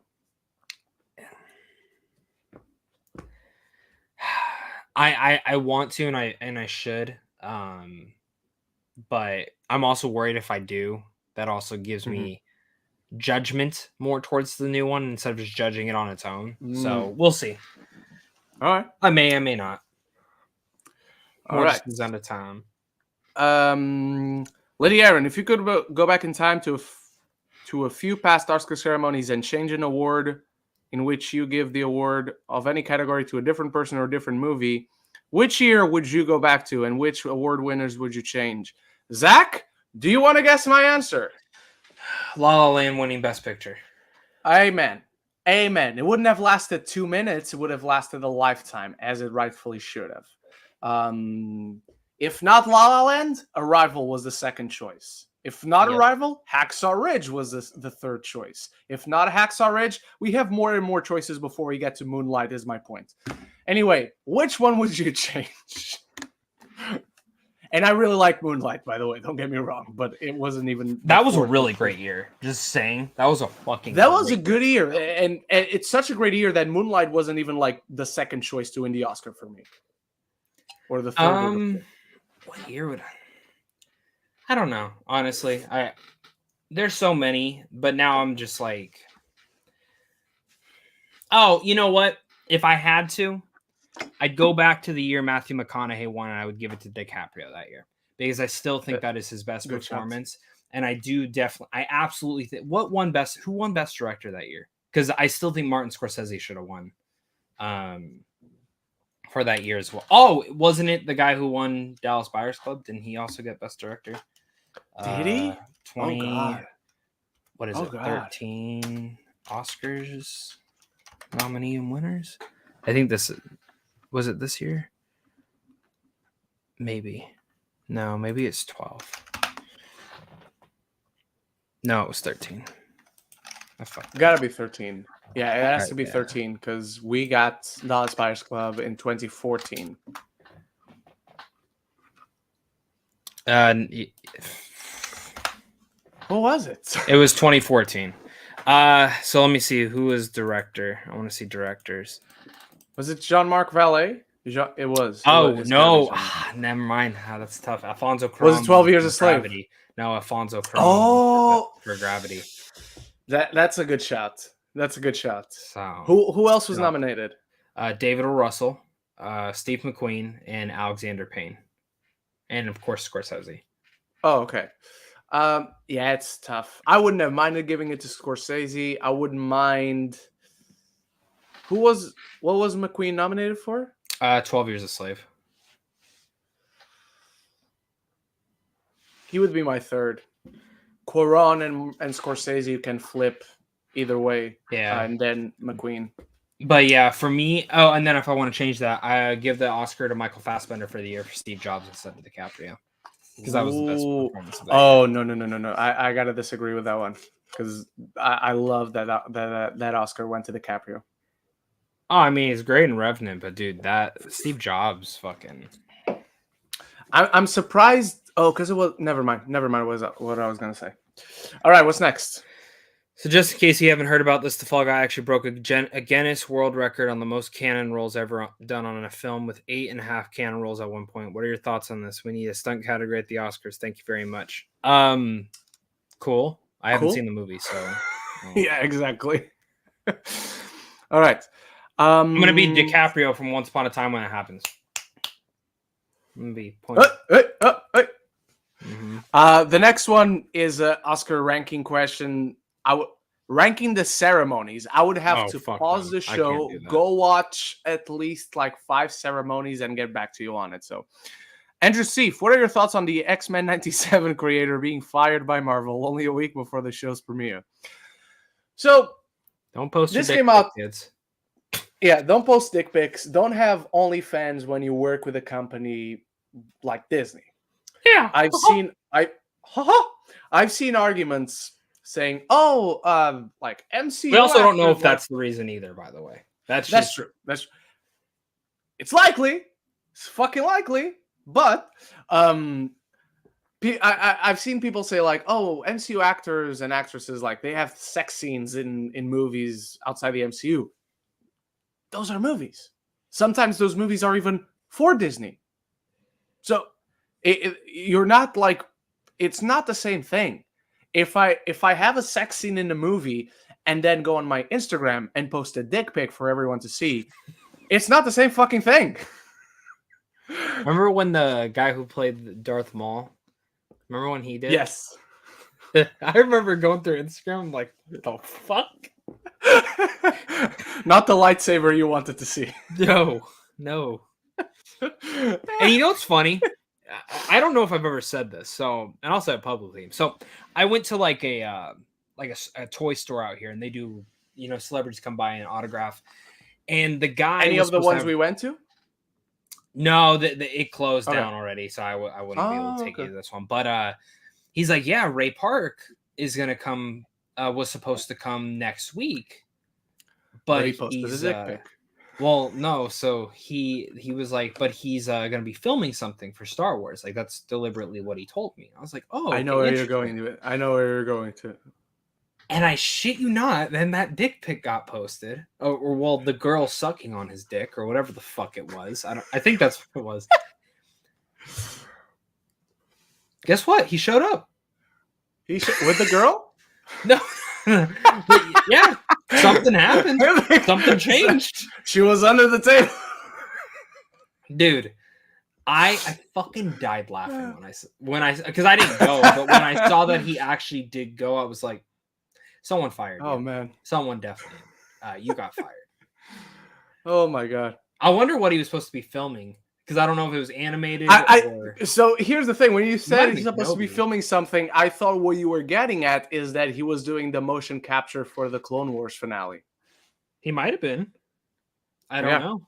I want to, and I should. But I'm also worried if I do, that also gives me judgment more towards the new one instead of just judging it on its own. So we'll see. All right. I may not. All right. Just out of time. Lady Aaron, if you could go back in time to a few past Oscar ceremonies and change an award in which you give the award of any category to a different person or a different movie, which year would you go back to, and which award winners would you change? Zach, do you want to guess my answer? La La Land winning Best Picture. Amen. It wouldn't have lasted 2 minutes. It would have lasted a lifetime, as it rightfully should have. If not La La Land, Arrival was the second choice. If not Arrival, Hacksaw Ridge was the third choice. If not Hacksaw Ridge, we have more and more choices before we get to Moonlight, is my point. Anyway, which one would you change? And I really like Moonlight, by the way. Don't get me wrong, but it wasn't even... That was a really great year. Just saying. That was a fucking... That was a good year. And it's such a great year that Moonlight wasn't even like the second choice to win the Oscar for me. Or the third. What year would I don't know, honestly. There's so many, but now I'm just like... Oh, you know what? If I had to, I'd go back to the year Matthew McConaughey won, and I would give it to DiCaprio that year, because I still think that is his best performance. Chance. And I absolutely think who won best director that year? Because I still think Martin Scorsese should have won for that year as well. Oh, wasn't it the guy who won Dallas Buyers Club? Didn't he also get best director? Did he? 20. Oh God. What is Oh it? God. 13 Oscars nominee and winners. I think was it this year? Maybe. No, maybe it's 12. No, it was 13. Gotta be 13. Yeah, it has to be yeah. 13 because we got Dallas Buyers Club in 2014. What was it? It was 2014. So let me see who was director. I want to see directors. Was it Jean-Marc Vallée? It was. Oh It's no, gotta be never mind. That's tough. Alfonso Cuarón was it 12 Years a Slave? Gravity. No, Alfonso Cuarón Oh, for Gravity. that's a good shot. That's a good shot. So Who else was nominated? David O. Russell, Steve McQueen, and Alexander Payne, and of course Scorsese. Oh, okay. Yeah, it's tough. I wouldn't have minded giving it to Scorsese. I wouldn't mind. What was McQueen nominated for? 12 Years a Slave. He would be my third. Cuarón and Scorsese can flip either way. Yeah. And then McQueen. But yeah, for me, and then if I want to change that, I give the Oscar to Michael Fassbender for the year for Steve Jobs instead of DiCaprio. Because that was the best performance of that year. No. I gotta disagree with that one. Because I love that Oscar went to DiCaprio. Oh, I mean, he's great in Revenant, but dude, that Steve Jobs fucking. I'm surprised. Oh, because it was. Never mind. What I was gonna say. All right, what's next? So just in case you haven't heard about this, the Fall Guy actually broke a Guinness World Record on the most cannon rolls ever done on a film with 8.5 cannon rolls at one point. What are your thoughts on this? We need a stunt category at the Oscars. Thank you very much. Cool. I haven't seen the movie, so. Yeah, exactly. All right. I'm going to be DiCaprio from Once Upon a Time when it happens. I'm going to be pointing. The next one is an Oscar ranking question. Ranking the ceremonies. I would have to pause the show, go watch at least like 5 ceremonies, and get back to you on it. So, Andrew Seif, what are your thoughts on the X-Men 97 creator being fired by Marvel only a week before the show's premiere? So, don't post this your came out. Kids. Yeah, don't post dick pics. Don't have OnlyFans when you work with a company like Disney. Yeah, I've seen arguments saying, "Oh, like MCU." We also don't know if that's the reason either. By the way, that's true. It's likely. It's fucking likely. But I've seen people say like, "Oh, MCU actors and actresses like they have sex scenes in movies outside the MCU." Those are movies. Sometimes those movies are even for Disney. So you're not like, it's not the same thing. If I have a sex scene in a movie and then go on my Instagram and post a dick pic for everyone to see, it's not the same fucking thing. Remember when the guy who played Darth Maul? Remember when he did? Yes. I remember going through Instagram like, what the fuck? Not the lightsaber you wanted to see. No. And you know what's funny? I don't know if I've ever said this, and I'll say it publicly. So I went to like a toy store out here, and they do, celebrities come by and autograph. And the guy, any of the ones we went to? No, it closed down already, so I wouldn't be able to take you to this one. But he's like, yeah, Ray Park is gonna come. Was supposed to come next week, but he posted a dick pic. Well, no. So he was like, but he's gonna be filming something for Star Wars. Like that's deliberately what he told me. I was like, oh, I know where you're going to. And I shit you not, then that dick pic got posted, or the girl sucking on his dick, or whatever the fuck it was. I think that's what it was. Guess what? He showed up. With the girl? No. Yeah. Something happened. Something changed. She was under the table. Dude, I fucking died laughing when I because I didn't go, but when I saw that he actually did go, I was like, someone fired you. Oh man. Someone definitely. You got fired. Oh my god. I wonder what he was supposed to be filming, Because I don't know if it was animated or... So here's the thing. When you might said be he's supposed to be Kenobi. filming something, I thought what you were getting at is that he was doing the motion capture for the Clone Wars finale. He might have been. I don't know.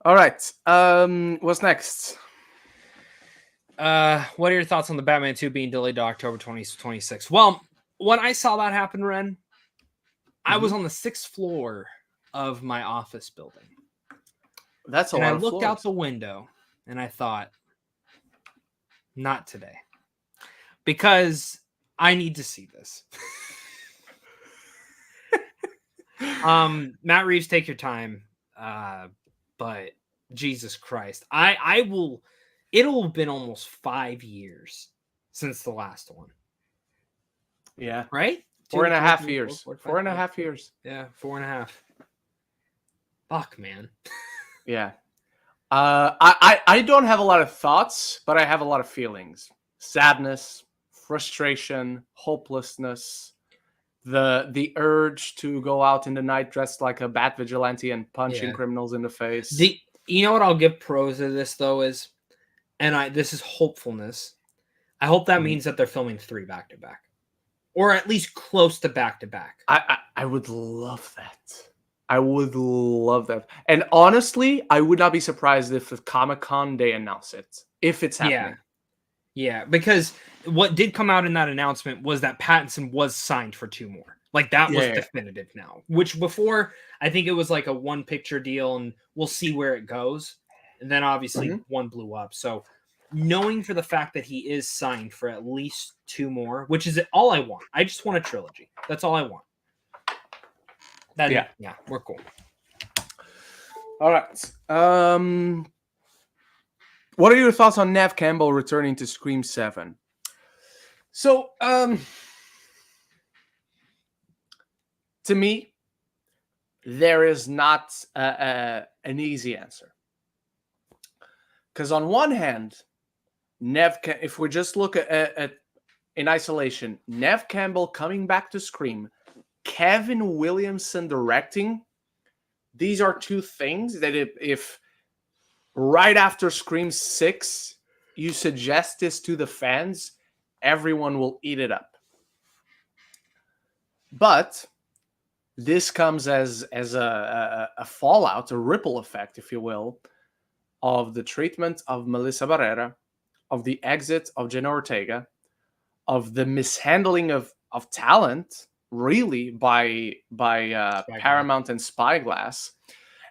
All right. What's next? What are your thoughts on the Batman 2 being delayed to October 2026? Well, when I saw that happen, Ren, I was on the 6th floor of my office building. That's a lot of I looked floors. out the window and I thought, not today. Because I need to see this. Matt Reeves, take your time. But Jesus Christ. It'll have been almost 5 years since the last one. Yeah. Right? 4.5 years. 4.5 years. Yeah, 4.5. Fuck, man. Yeah. I don't have a lot of thoughts, but I have a lot of feelings. Sadness, frustration, hopelessness, the urge to go out in the night dressed like a bat vigilante and punching criminals in the face. You know what I'll give pros to this though is, and this is hopefulness. I hope that means that they're filming 3 back-to-back. Or at least close to back-to-back. I would love that. I would love that. And honestly, I would not be surprised if at Comic-Con they announce it. If it's happening. Yeah, because what did come out in that announcement was that Pattinson was signed for 2 more. Like, that was definitive now. Which before, I think it was like a 1-picture deal, and we'll see where it goes. And then obviously one blew up. So knowing for the fact that he is signed for at least 2 more, which is all I want. I just want a trilogy. That's all I want. Yeah, we're cool. All right. What are your thoughts on Neve Campbell returning to Scream 7? So, to me, there is not an easy answer. Because on one hand, if we just look at in isolation, Neve Campbell coming back to Scream, Kevin Williamson directing, these are 2 things that if right after Scream 6 you suggest this to the fans, everyone will eat it up. But this comes as a fallout, a ripple effect, if you will, of the treatment of Melissa Barrera, of the exit of Jenna Ortega, of the mishandling of talent, really, by Paramount and Spyglass.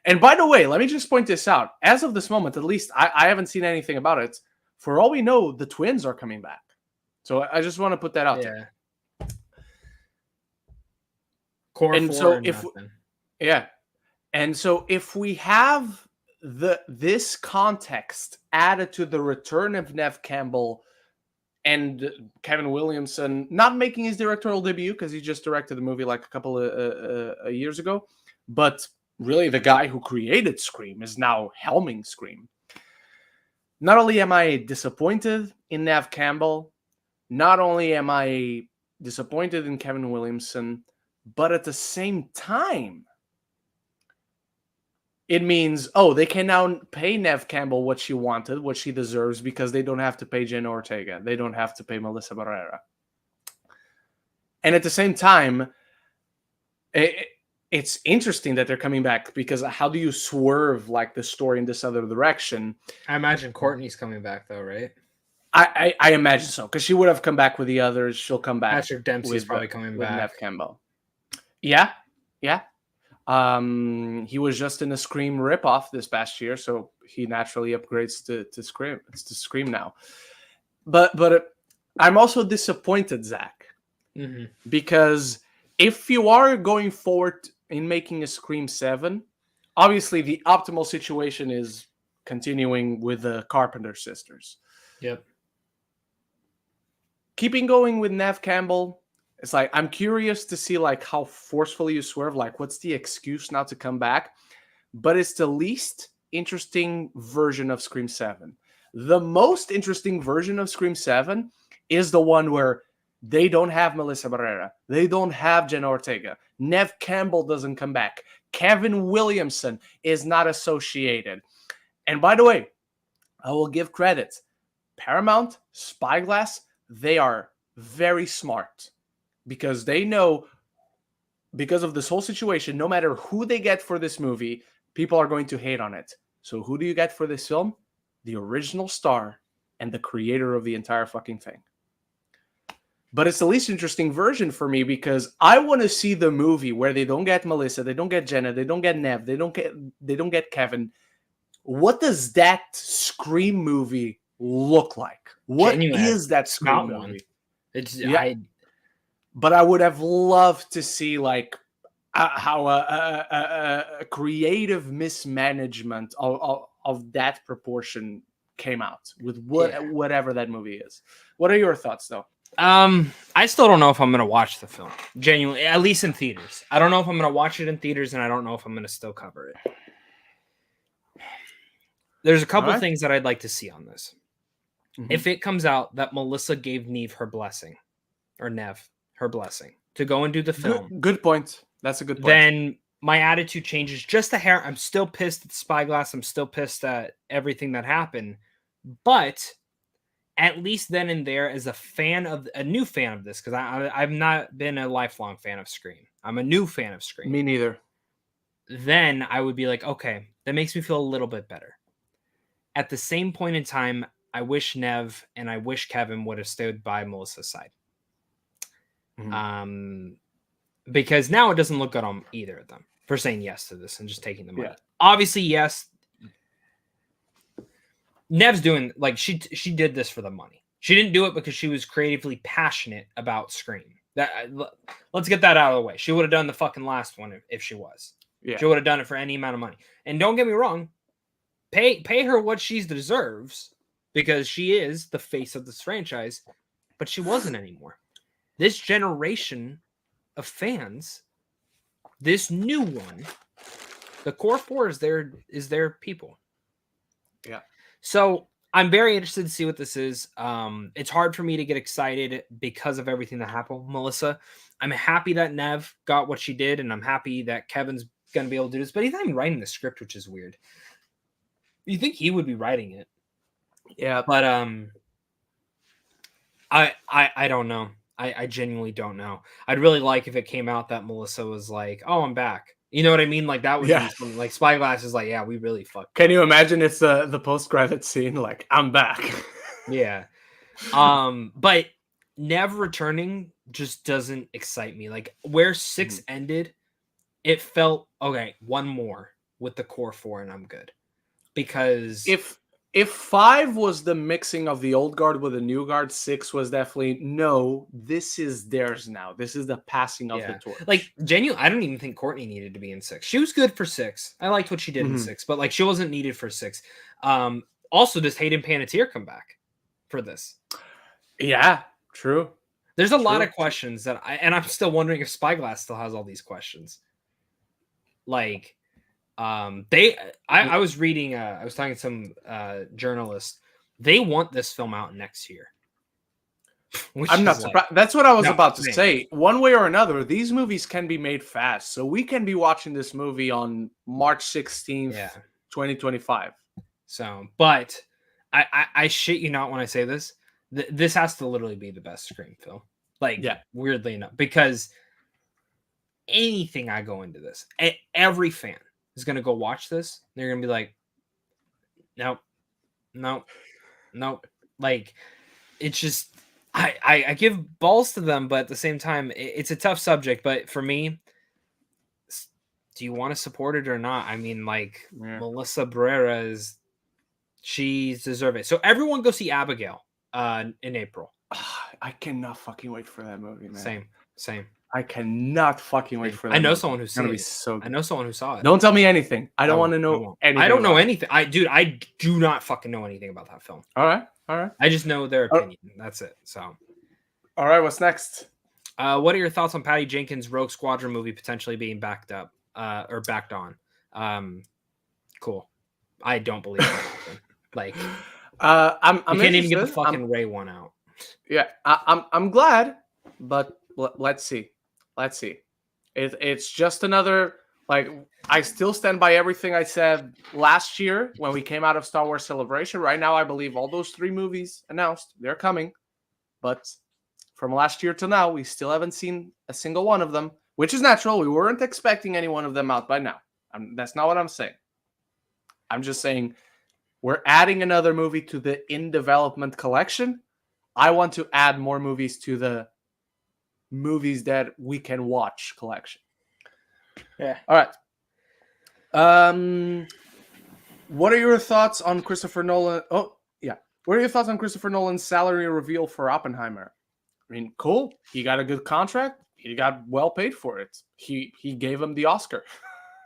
And by the way, let me just point this out. As of this moment, at least, I haven't seen anything about it. For all we know, the twins are coming back. So I just want to put that out there. And so if we have this context added to the return of Neve Campbell and Kevin Williamson not making his directorial debut because he just directed the movie like a couple of years ago, but really the guy who created Scream is now helming Scream. Not only am I disappointed in Neve Campbell, not only am I disappointed in Kevin Williamson, but at the same time, it means, they can now pay Neve Campbell what she wanted, what she deserves, because they don't have to pay Jenna Ortega. They don't have to pay Melissa Barrera. And at the same time, it's interesting that they're coming back, because how do you swerve like the story in this other direction? I imagine Courtney's coming back, though, right? I imagine so, because she would have come back with the others. She'll come back. Patrick Dempsey's probably coming back. Neve Campbell. Yeah. He was just in a Scream ripoff this past year, so he naturally upgrades to Scream. It's to Scream now. But I'm also disappointed, Zach, because if you are going forward in making a Scream 7, obviously the optimal situation is continuing with the Carpenter sisters. Yep. Keeping going with Neve Campbell, it's like, I'm curious to see like how forcefully you swerve, like what's the excuse not to come back? But it's the least interesting version of Scream 7. The most interesting version of Scream 7 is the one where they don't have Melissa Barrera. They don't have Jenna Ortega. Neve Campbell doesn't come back. Kevin Williamson is not associated. And by the way, I will give credit. Paramount, Spyglass, they are very smart because they know, because of this whole situation, no matter who they get for this movie, people are going to hate on it. So who do you get for this film? The original star and the creator of the entire fucking thing. But it's the least interesting version for me because I want to see the movie where they don't get Melissa, they don't get Jenna, they don't get Nev, they don't get Kevin. What does that Scream movie look like? What is that Scream movie? It's But I would have loved to see like how a creative mismanagement of that proportion came out with whatever that movie is. What are your thoughts, though? I still don't know if I'm gonna watch the film. Genuinely, at least in theaters. I don't know if I'm gonna watch it in theaters, and I don't know if I'm gonna still cover it. There's a couple things that I'd like to see on this. Mm-hmm. If it comes out that Melissa gave Nev her blessing to go and do the film. Good point. That's a good point. Then my attitude changes just a hair. I'm still pissed at Spyglass. I'm still pissed at everything that happened. But at least then and there, as a new fan of this, because I've not been a lifelong fan of Scream. I'm a new fan of Scream. Me neither. Then I would be like, okay, that makes me feel a little bit better. At the same point in time, I wish Nev and I wish Kevin would have stood by Melissa's side. Mm-hmm. Because now it doesn't look good on either of them for saying yes to this and just taking the money. Yeah. Obviously, yes. Nev's doing, like, she did this for the money. She didn't do it because she was creatively passionate about Scream. Let's get that out of the way. She would have done the fucking last one if she was. Yeah. She would have done it for any amount of money. And don't get me wrong, pay her what she deserves because she is the face of this franchise, but she wasn't anymore. This generation of fans, this new one, the core four is their people. Yeah. So I'm very interested to see what this is. It's hard for me to get excited because of everything that happened with Melissa. I'm happy that Nev got what she did, and I'm happy that Kevin's going to be able to do this, but he's not even writing the script, which is weird. You think he would be writing it. Yeah. But I don't know. I genuinely don't know. I'd really like if it came out that Melissa was like, "Oh, I'm back." You know what I mean? Like that would be something. Like Spyglass is like, "Yeah, we really fucked." Can you imagine? It's the post-credit scene, like, "I'm back." Yeah. But Nev returning just doesn't excite me. Like where 6 ended, it felt okay. One more with the core 4, and I'm good. Because if 5 was the mixing of the old guard with the new guard, 6 was definitely no. This is theirs now. This is the passing of the torch. Like genuinely, I don't even think Courtney needed to be in 6. She was good for 6. I liked what she did in 6, but like she wasn't needed for 6. Also, does Hayden Panettiere come back for this? Yeah, true. There's a lot of questions that I'm still wondering if Spyglass still has all these questions. Like. I was reading, I was talking to some journalists. They want this film out next year. I'm not surprised. That's what I was about to say. One way or another, these movies can be made fast. So we can be watching this movie on March 16th, 2025. So, but I shit you not when I say this. This has to literally be the best Scream film. Like, weirdly enough, because anything I go into this, every fan is going to go watch this. They're going to be like, nope. Like, it's just, I give balls to them, but at the same time, it's a tough subject. But for me, do you want to support it or not? I mean, like, Melissa Barrera she's deserved it. So everyone go see Abigail in April. I cannot fucking wait for that movie, man. Same. I cannot fucking wait for that. I know movie. Someone who's seen it. So I know someone who saw it. Don't tell me anything. I don't want to know anything. I don't know anything. I do not fucking know anything about that film. All right. I just know their opinion. That's it. So. All right. What's next? What are your thoughts on Patty Jenkins' Rogue Squadron movie potentially being backed up or backed on? Cool. I don't believe that happened. Like, I'm you can't even get the fucking Ray one out. Yeah, I'm glad, but let's see. It's just another Like, I still stand by everything I said last year when we came out of Star Wars Celebration. Right now, I believe all those 3 movies announced, they're coming. But from last year to now, we still haven't seen a single one of them, which is natural. We weren't expecting any one of them out by now. That's not what I'm saying. I'm just saying we're adding another movie to the in development collection. I want to add more movies to the movies that we can watch collection. Yeah. All right. What are your thoughts on Christopher Nolan? Oh, yeah. What are your thoughts on Christopher Nolan's salary reveal for Oppenheimer? I mean, cool. He got a good contract. He got well paid for it. He gave him the Oscar.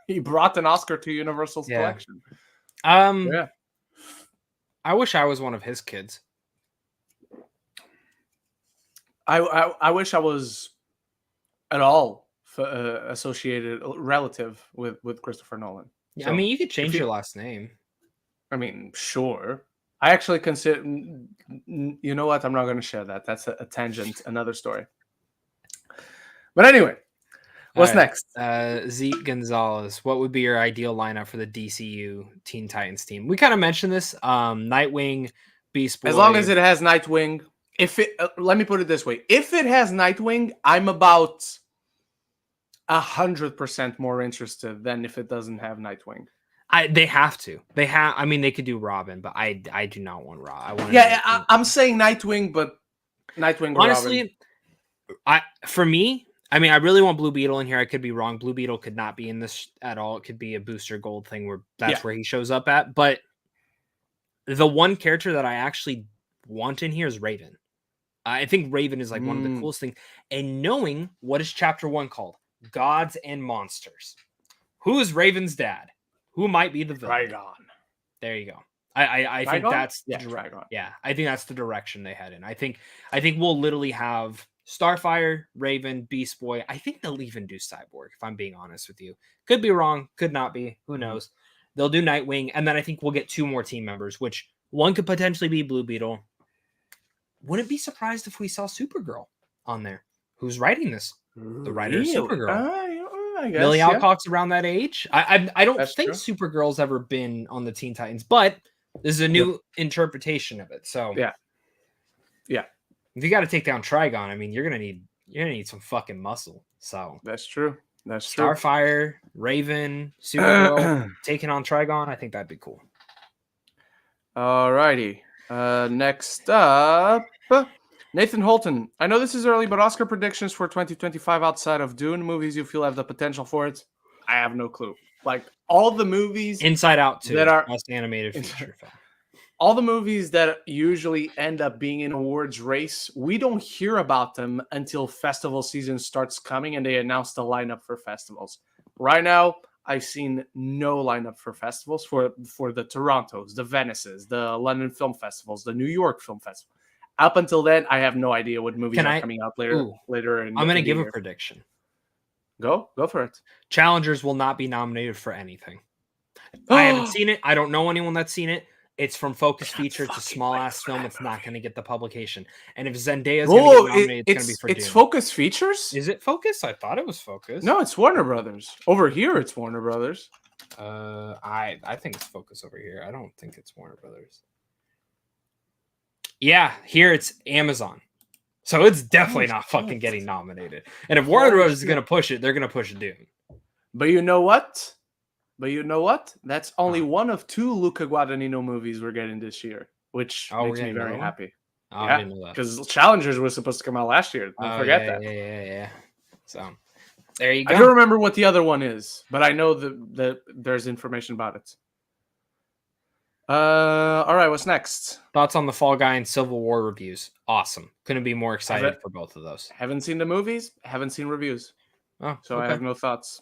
He brought an Oscar to Universal's collection. Yeah. I wish I was one of his kids. I wish I was at all associated relative with Christopher Nolan. Yeah, So, I mean, you could change your last name. I mean, sure. I actually consider. You know what? I'm not going to share that. That's a tangent. Another story. But anyway, what's next? Zeke Gonzalez. What would be your ideal lineup for the DCU Teen Titans team? We kind of mentioned this. Nightwing, Beast Boy. As long as it has Nightwing. If it, let me put it this way: if it has Nightwing, I'm about 100% more interested than if it doesn't have Nightwing. They have to. I mean, they could do Robin, but I do not want Robin. I'm saying Nightwing, but Nightwing. Honestly, Robin. For me, I mean, I really want Blue Beetle in here. I could be wrong. Blue Beetle could not be in this at all. It could be a Booster Gold thing where that's where he shows up at. But the one character that I actually want in here is Raven. I think Raven is like one of the coolest things. And knowing what is Chapter 1 called, Gods and Monsters. Who is Raven's dad? Who might be the villain? Trigon. There you go. I think that's Trigon. Yeah, I think that's the direction they head in. I think we'll literally have Starfire, Raven, Beast Boy. I think they'll even do Cyborg, if I'm being honest with you. Could be wrong, could not be. Who knows? They'll do Nightwing, and then I think we'll get 2 more team members, which one could potentially be Blue Beetle. Wouldn't be surprised if we saw Supergirl on there. Who's writing this? The writer of Supergirl. I guess, Millie Alcock's around that age. I don't That's think true. Supergirl's ever been on the Teen Titans, but this is a new interpretation of it. So yeah. If you got to take down Trigon, I mean, you're gonna need some fucking muscle. So that's true. That's true. Starfire, Raven, Supergirl taking on Trigon. I think that'd be cool. Alrighty. Next up, Nathan Holton. I know this is early, but Oscar predictions for 2025 outside of Dune, movies you feel have the potential for it? I have no clue. Like all the movies Inside Out 2 that are best animated feature film. All the movies that usually end up being in awards race, we don't hear about them until festival season starts coming and they announce the lineup for festivals. Right now, I've seen no lineup for festivals for the Torontos, the Venices, the London Film Festivals, the New York Film Festival. Up until then, I have no idea what movies are coming out later. I'm going to give a prediction. Go for it. Challengers will not be nominated for anything. I haven't seen it. I don't know anyone that's seen it. It's from Focus Feature. It's a small ass film. It's not going to get the publication. And if Zendaya is going to get nominated, it's going to be for Dune. It's Focus Features? Is it Focus? I thought it was Focus. No, it's Warner Brothers. Over here, it's Warner Brothers. I think it's Focus over here. I don't think it's Warner Brothers. Yeah, here it's Amazon. So it's definitely not fucking getting nominated. And if Warner Brothers is going to push it, they're going to push Dune. But you know what? That's only one of 2 Luca Guadagnino movies we're getting this year, which makes me very happy. I didn't know that. Because Challengers was supposed to come out last year. Don't forget that. Yeah. So there you go. I don't remember what the other one is, but I know that there's information about it. All right, what's next? Thoughts on the Fall Guy and Civil War reviews? Awesome. Couldn't be more excited for both of those. Haven't seen the movies, haven't seen reviews. Oh, so I have no thoughts.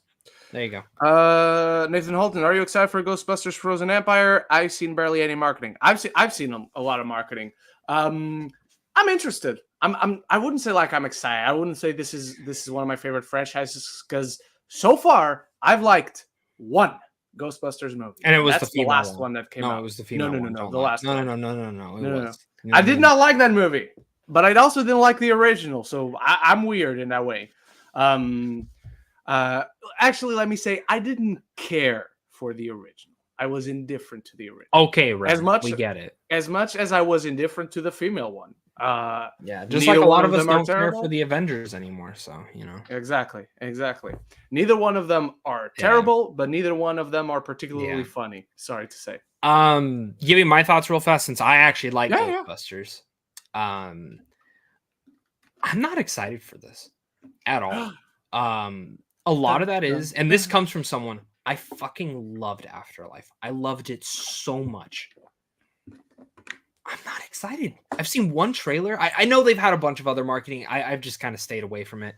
There you go. Nathan Holton, are you excited for Ghostbusters Frozen Empire? I've seen barely any marketing. I've seen a lot of marketing. I'm interested. I wouldn't say like I'm excited. I wouldn't say this is one of my favorite franchises because so far I've liked one Ghostbusters movie, and it was the last one that came out. No, it was the female one. No, the last one. No. I did not like that movie, but I also didn't like the original, so I'm weird in that way. Actually, let me say I didn't care for the original. I was indifferent to the original. Okay, Ren, As much we get it. as much as I was indifferent to the female one. Yeah, just Neither like a one lot of us them are don't care terrible. for the Avengers anymore. So you know, Exactly. Neither one of them are Yeah. terrible, but neither one of them are particularly Yeah. funny. Sorry to say. Give me my thoughts real fast since I actually like Yeah. Ghostbusters. I'm not excited for this at all. A lot of that is, and this comes from someone I fucking loved Afterlife. I loved it so much. I'm not excited. I've seen one trailer. I know they've had a bunch of other marketing. I've just kind of stayed away from it.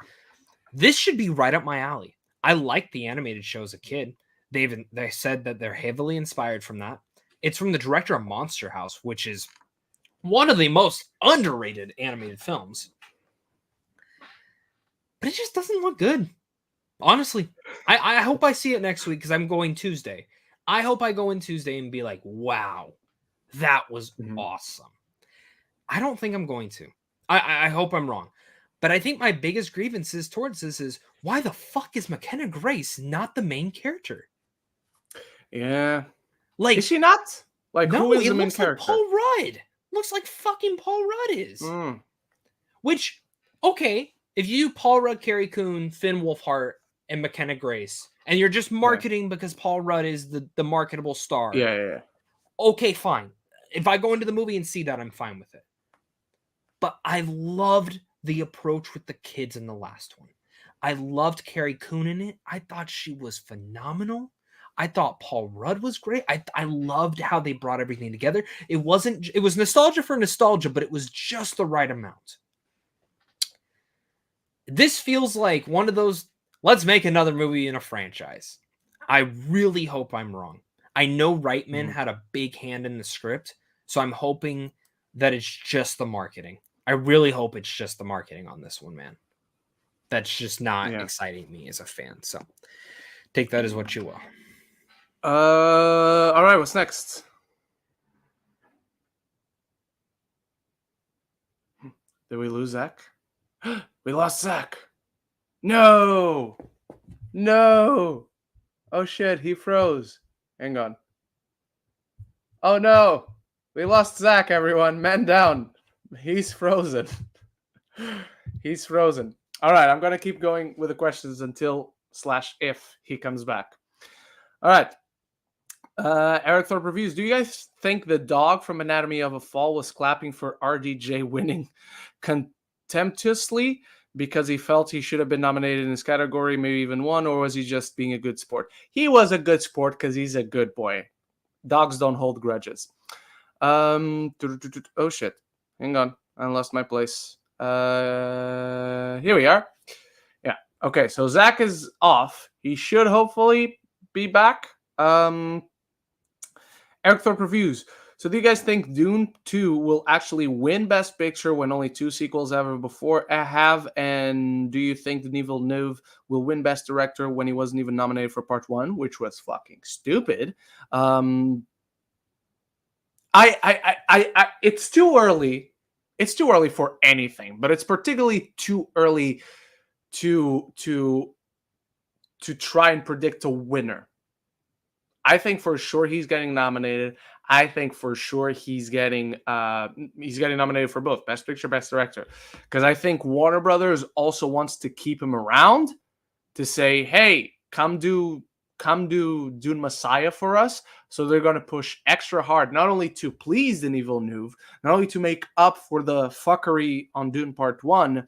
This should be right up my alley. I liked the animated show as a kid. They said that they're heavily inspired from that. It's from the director of Monster House, which is one of the most underrated animated films. But it just doesn't look good. Honestly, I hope I see it next week because I'm going Tuesday. I hope I go in Tuesday and be like, wow, that was awesome. I don't think I'm going to. I hope I'm wrong. But I think my biggest grievances towards this is why the fuck is McKenna Grace not the main character? Yeah. Like, is she not? Like, no, who is it the main looks character? like Paul Rudd. Looks like fucking Paul Rudd is. Which, okay, if you do Paul Rudd, Carrie Coon, Finn Wolfhard, and McKenna Grace, and you're just marketing because Paul Rudd is the marketable star. Yeah. Okay, fine. If I go into the movie and see that, I'm fine with it. But I loved the approach with the kids in the last one. I loved Carrie Coon in it. I thought she was phenomenal. I thought Paul Rudd was great. I loved how they brought everything together. It was nostalgia for nostalgia, but it was just the right amount. This feels like one of those, let's make another movie in a franchise. I really hope I'm wrong. I know Reitman had a big hand in the script, so I'm hoping that it's just the marketing. I really hope it's just the marketing on this one, man. That's just not exciting me as a fan. So take that as what you will. All right, what's next? Did we lose Zach? We lost Zach. No. Oh shit, he froze. Hang on. Oh no. We lost Zach, everyone. Man down. He's frozen. He's frozen. All right, I'm going to keep going with the questions until /if he comes back. All right. Eric Thorpe reviews. Do you guys think the dog from Anatomy of a Fall was clapping for RDJ winning contemptuously because he felt he should have been nominated in his category, maybe even won, or was he just being a good sport? He was a good sport because he's a good boy. Dogs don't hold grudges. Oh shit. Hang on. I lost my place. Here we are. Yeah. Okay, so Zach is off. He should hopefully be back. Eric Thorpe reviews. So do you guys think Dune 2 will actually win Best Picture when only 2 sequels ever before have? And do you think Denis Villeneuve will win Best Director when he wasn't even nominated for Part 1, which was fucking stupid? It's too early. It's too early for anything, but it's particularly too early to try and predict a winner. I think for sure he's getting nominated. I think for sure he's getting nominated for both Best Picture, Best Director, because I think Warner Brothers also wants to keep him around to say, "Hey, come do Dune Messiah for us." So they're going to push extra hard, not only to please Denis Villeneuve, not only to make up for the fuckery on Dune Part 1,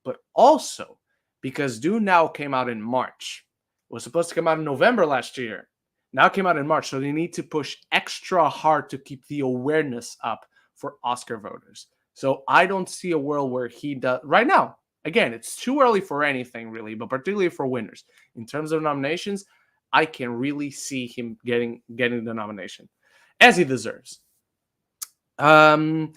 but also because Dune now came out in March. It was supposed to come out in November last year. Now it came out in March, so they need to push extra hard to keep the awareness up for Oscar voters. So I don't see a world where he does right now. Again, it's too early for anything really, but particularly for winners. In terms of nominations, I can really see him getting the nomination, as he deserves. Eric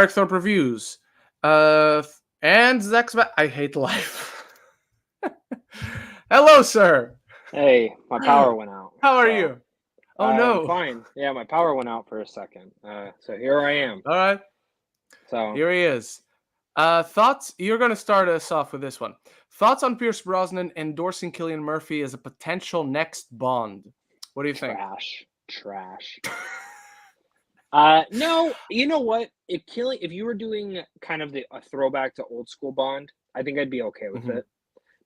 Thorpe reviews. And Zach's back. I hate life. Hello, sir. Hey, my power went out. How are you? Oh no. I'm fine. Yeah, my power went out for a second. So here I am. All right. So here he is. Thoughts? You're going to start us off with this one. Thoughts on Pierce Brosnan endorsing Cillian Murphy as a potential next Bond? What do you think? Trash. No, you know what? If you were doing kind of a throwback to old school Bond, I think I'd be okay with it.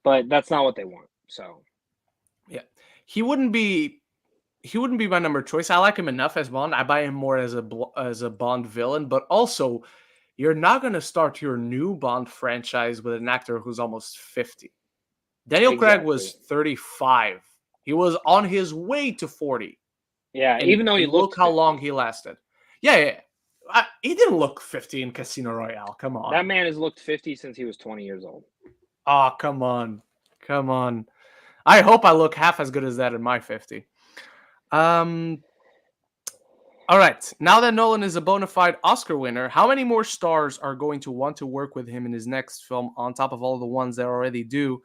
But that's not what they want. So, yeah, he wouldn't be my number choice. I like him enough as Bond. I buy him more as a Bond villain, but also you're not going to start your new Bond franchise with an actor who's almost 50. Daniel Craig was 35. He was on his way to 40. Yeah, and, even though he looked look how 50. long he lasted. Yeah. He didn't look 50 in Casino Royale. Come on. That man has looked 50 since he was 20 years old. Oh, come on. I hope I look half as good as that in my 50. All right. Now that Nolan is a bona fide Oscar winner, how many more stars are going to want to work with him in his next film on top of all the ones that already do?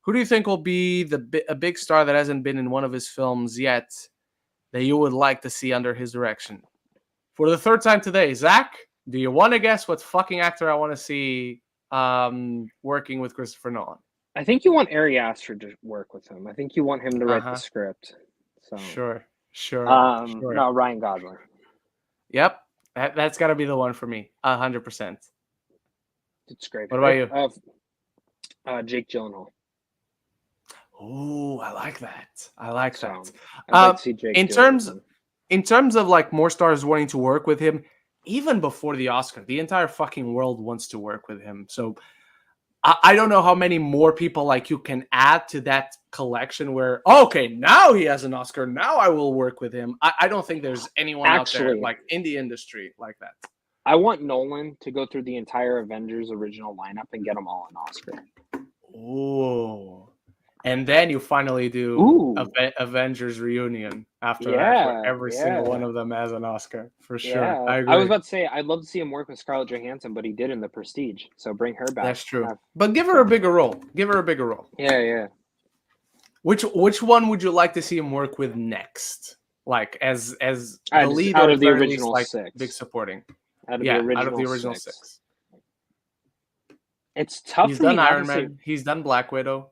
Who do you think will be a big star that hasn't been in one of his films yet that you would like to see under his direction? For the third time today, Zach, do you want to guess what fucking actor I want to see working with Christopher Nolan? I think you want Ari Aster to work with him. I think you want him to write the script. So Sure. No, Ryan Gosling. Yep, that's got to be the one for me. 100%. It's great. What about you? Jake Gyllenhaal. Oh, I like that. I'd like to see Jake in terms of like more stars wanting to work with him, even before the Oscar, the entire fucking world wants to work with him. So I don't know how many more people like you can add to that collection where, okay, now he has an Oscar. Now I will work with him. I don't think there's anyone out there like in the industry like that. I want Nolan to go through the entire Avengers original lineup and get them all an Oscar. Oh. And then you finally do Avengers reunion after that, where every single one of them has an Oscar for sure. Yeah. I agree. I was about to say I'd love to see him work with Scarlett Johansson, but he did in The Prestige, so bring her back. That's true. But give her a bigger role. Yeah. Which one would you like to see him work with next? Like as the lead out or of the original least, six, big supporting. Out of the original six. It's tough. He's for done me Iron Man. He's done Black Widow.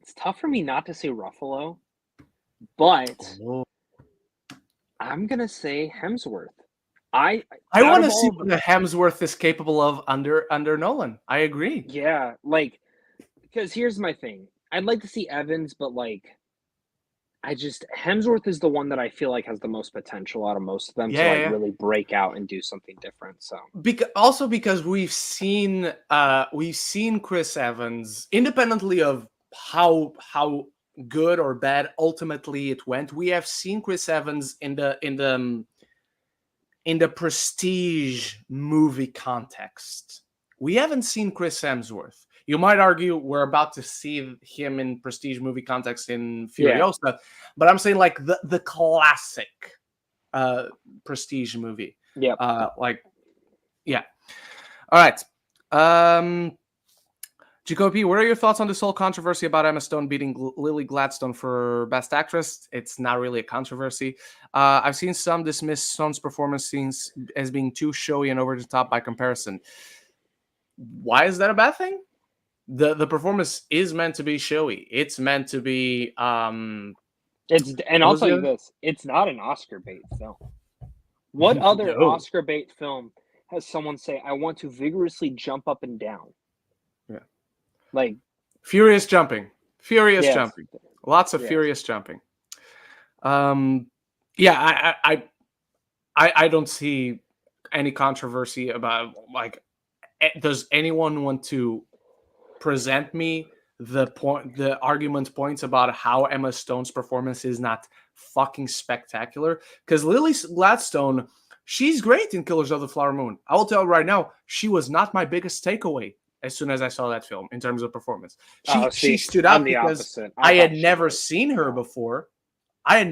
It's tough for me not to say Ruffalo, but I'm gonna say Hemsworth. I want to see what the Hemsworth is capable of under Nolan. I agree. Yeah, like because here's my thing. I'd like to see Evans, but like Hemsworth is the one that I feel like has the most potential out of most of them to really break out and do something different. So because we've seen Chris Evans independently of how good or bad ultimately it went. We have seen Chris Evans in the Prestige movie context. We haven't seen Chris Hemsworth. You might argue we're about to see him in Prestige movie context in Furiosa, but I'm saying like the classic Prestige movie. Yeah. All right. Jacoby, what are your thoughts on this whole controversy about Emma Stone beating Lily Gladstone for Best Actress? It's not really a controversy. I've seen some dismiss Stone's performance scenes as being too showy and over the top by comparison. Why is that a bad thing? The performance is meant to be showy. It's meant to be. I'll tell you this: it's not an Oscar bait film. What other Oscar bait film has someone say, "I want to vigorously jump up and down"? Yeah. Like furious jumping, jumping, lots of furious jumping. I don't see any controversy about like. Does anyone want to present me the argument points about how Emma Stone's performance is not fucking spectacular? Because Lily Gladstone, she's great in Killers of the Flower Moon. I will tell you right now, she was not my biggest takeaway as soon as I saw that film in terms of performance. She stood out because I had never seen her before. So I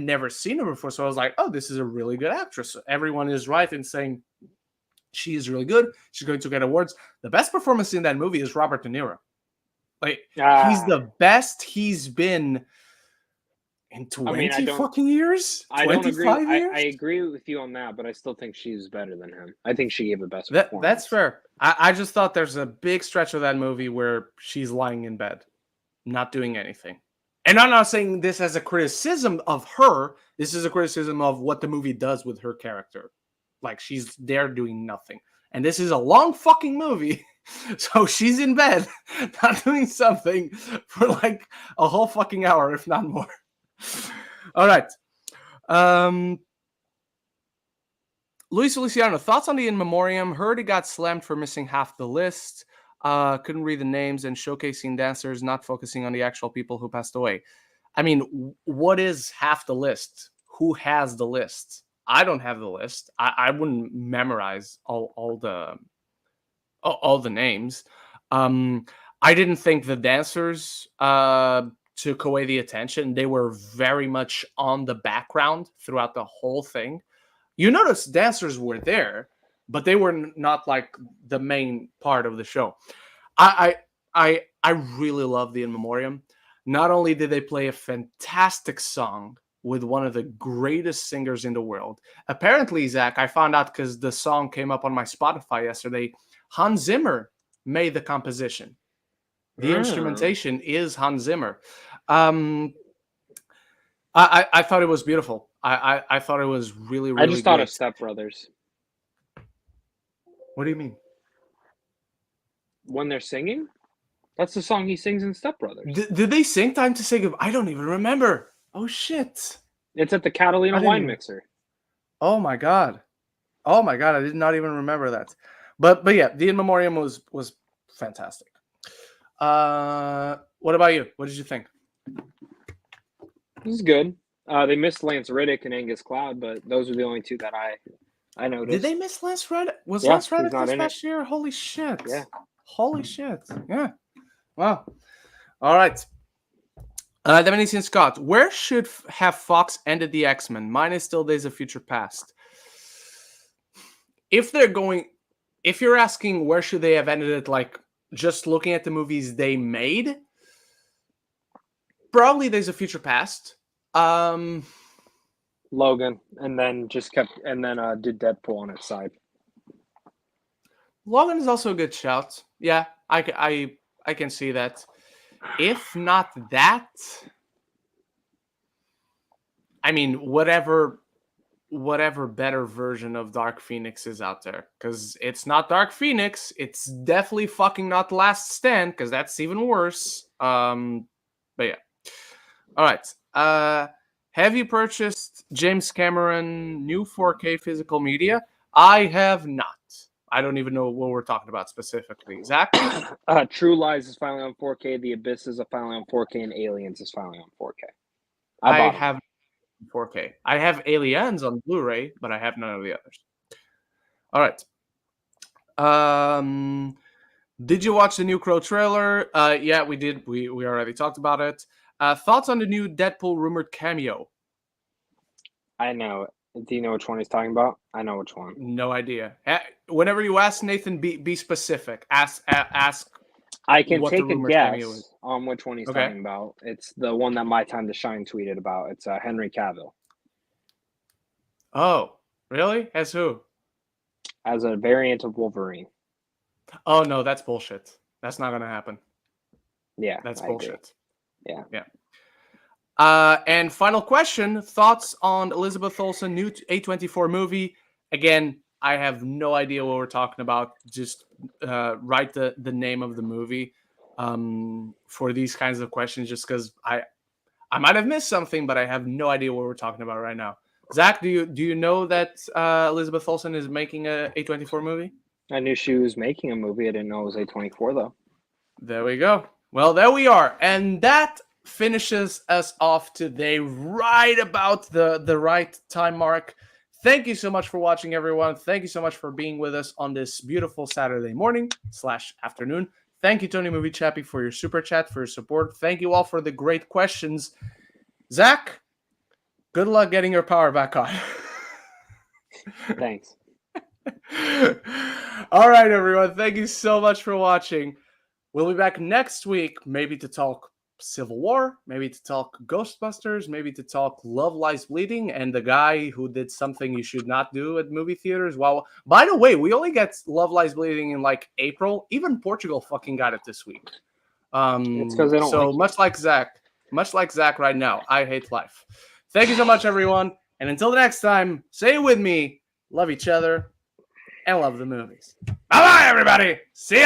was like, oh, this is a really good actress. Everyone is right in saying she is really good. She's going to get awards. The best performance in that movie is Robert De Niro. Like he's the best he's been in 20 fucking years. I don't agree. I agree with you on that, but I still think she's better than him. I think she gave the best performance. That's fair. I just thought there's a big stretch of that movie where she's lying in bed, not doing anything. And I'm not saying this as a criticism of her. This is a criticism of what the movie does with her character. Like, she's there doing nothing. And this is a long fucking movie. So she's in bed, not doing something for like a whole fucking hour, if not more. All right. Luis Feliciano, thoughts on the In Memoriam? Heard it got slammed for missing half the list. Couldn't read the names and showcasing dancers, not focusing on the actual people who passed away. I mean, what is half the list? Who has the list? I don't have the list. I wouldn't memorize all the names. I didn't think the dancers took away the attention. They were very much on the background throughout the whole thing. You notice dancers were there, but they were not like the main part of the show. I really love the In Memoriam. Not only did they play a fantastic song with one of the greatest singers in the world. Apparently, Zach, I found out because the song came up on my Spotify yesterday. Hans Zimmer made the composition. The instrumentation is Hans Zimmer. I thought it was beautiful. I thought it was really, really I just thought great. of Step Brothers. What do you mean? When they're singing? That's the song he sings in Step Brothers. Did they sing Time to Say Goodbye? I don't even remember. Oh, shit. It's at the Catalina I didn't wine even- mixer. Oh, my God. I did not even remember that. But yeah, the In Memoriam was fantastic. What about you? What did you think? This is good. They missed Lance Riddick and Angus Cloud, but those are the only two that I noticed. Did they miss Lance Reddick? Was Yeah, Lance he's Reddick not this in it. past year? Holy shit. Yeah. Holy shit. Yeah. Wow. All right. Dominican Scott, where should have Fox ended the X-Men? Mine is still Days of Future Past. If you're asking where should they have ended it, like just looking at the movies they made, probably Days of Future Past. Logan, and then did Deadpool on its side. Logan is also a good shout. Yeah, I can see that. If not that, I mean, whatever better version of Dark Phoenix is out there, because it's not Dark Phoenix. It's definitely fucking not Last Stand, because that's even worse. But yeah. All right. Have you purchased James Cameron new 4K physical media? I have not. I don't even know what we're talking about specifically. Zach? True Lies is finally on 4K. The Abyss is finally on 4K, and Aliens is finally on 4K. I have 4K. I have Aliens on Blu-ray, but I have none of the others. All right. Did you watch the new Crow trailer? Yeah, we did. We already talked about it. Thoughts on the new Deadpool rumored cameo? I know it. Do you know which one he's talking about? I know which one. No idea. Whenever you ask Nathan, be specific. Ask. I can what the take a rumored cameo guess is. on which one he's Okay. talking about. It's the one that My Time to Shine tweeted about. It's Henry Cavill Oh, really? As who? as a variant of Wolverine. Oh no, that's bullshit. That's not gonna happen. Yeah, That's I agree. bullshit. Yeah. And final question: thoughts on Elizabeth Olsen new A24 movie? Again, I have no idea what we're talking about. Just write the name of the movie for these kinds of questions, just because I might have missed something, but I have no idea what we're talking about right now. Zach, do you know that Elizabeth Olsen is making a A24 movie? I knew she was making a movie. I didn't know it was A24 though. There we go. Well, there we are. And that finishes us off today, right about the right time mark. Thank you so much for watching, everyone. Thank you so much for being with us on this beautiful Saturday morning / afternoon. Thank you, Tony Movie Chappie, for your super chat, for your support. Thank you all for the great questions. Zach, good luck getting your power back on. Thanks. All right, everyone. Thank you so much for watching. We'll be back next week, maybe to talk Civil War, maybe to talk Ghostbusters, maybe to talk Love Lies Bleeding and the guy who did something you should not do at movie theaters. Well, by the way, we only get Love Lies Bleeding in like April. Even Portugal fucking got it this week. It's because they don't So like much like Zach right now, I hate life. Thank you so much, everyone. And until the next time, say it with me, love each other and love the movies. Bye-bye, everybody. See ya.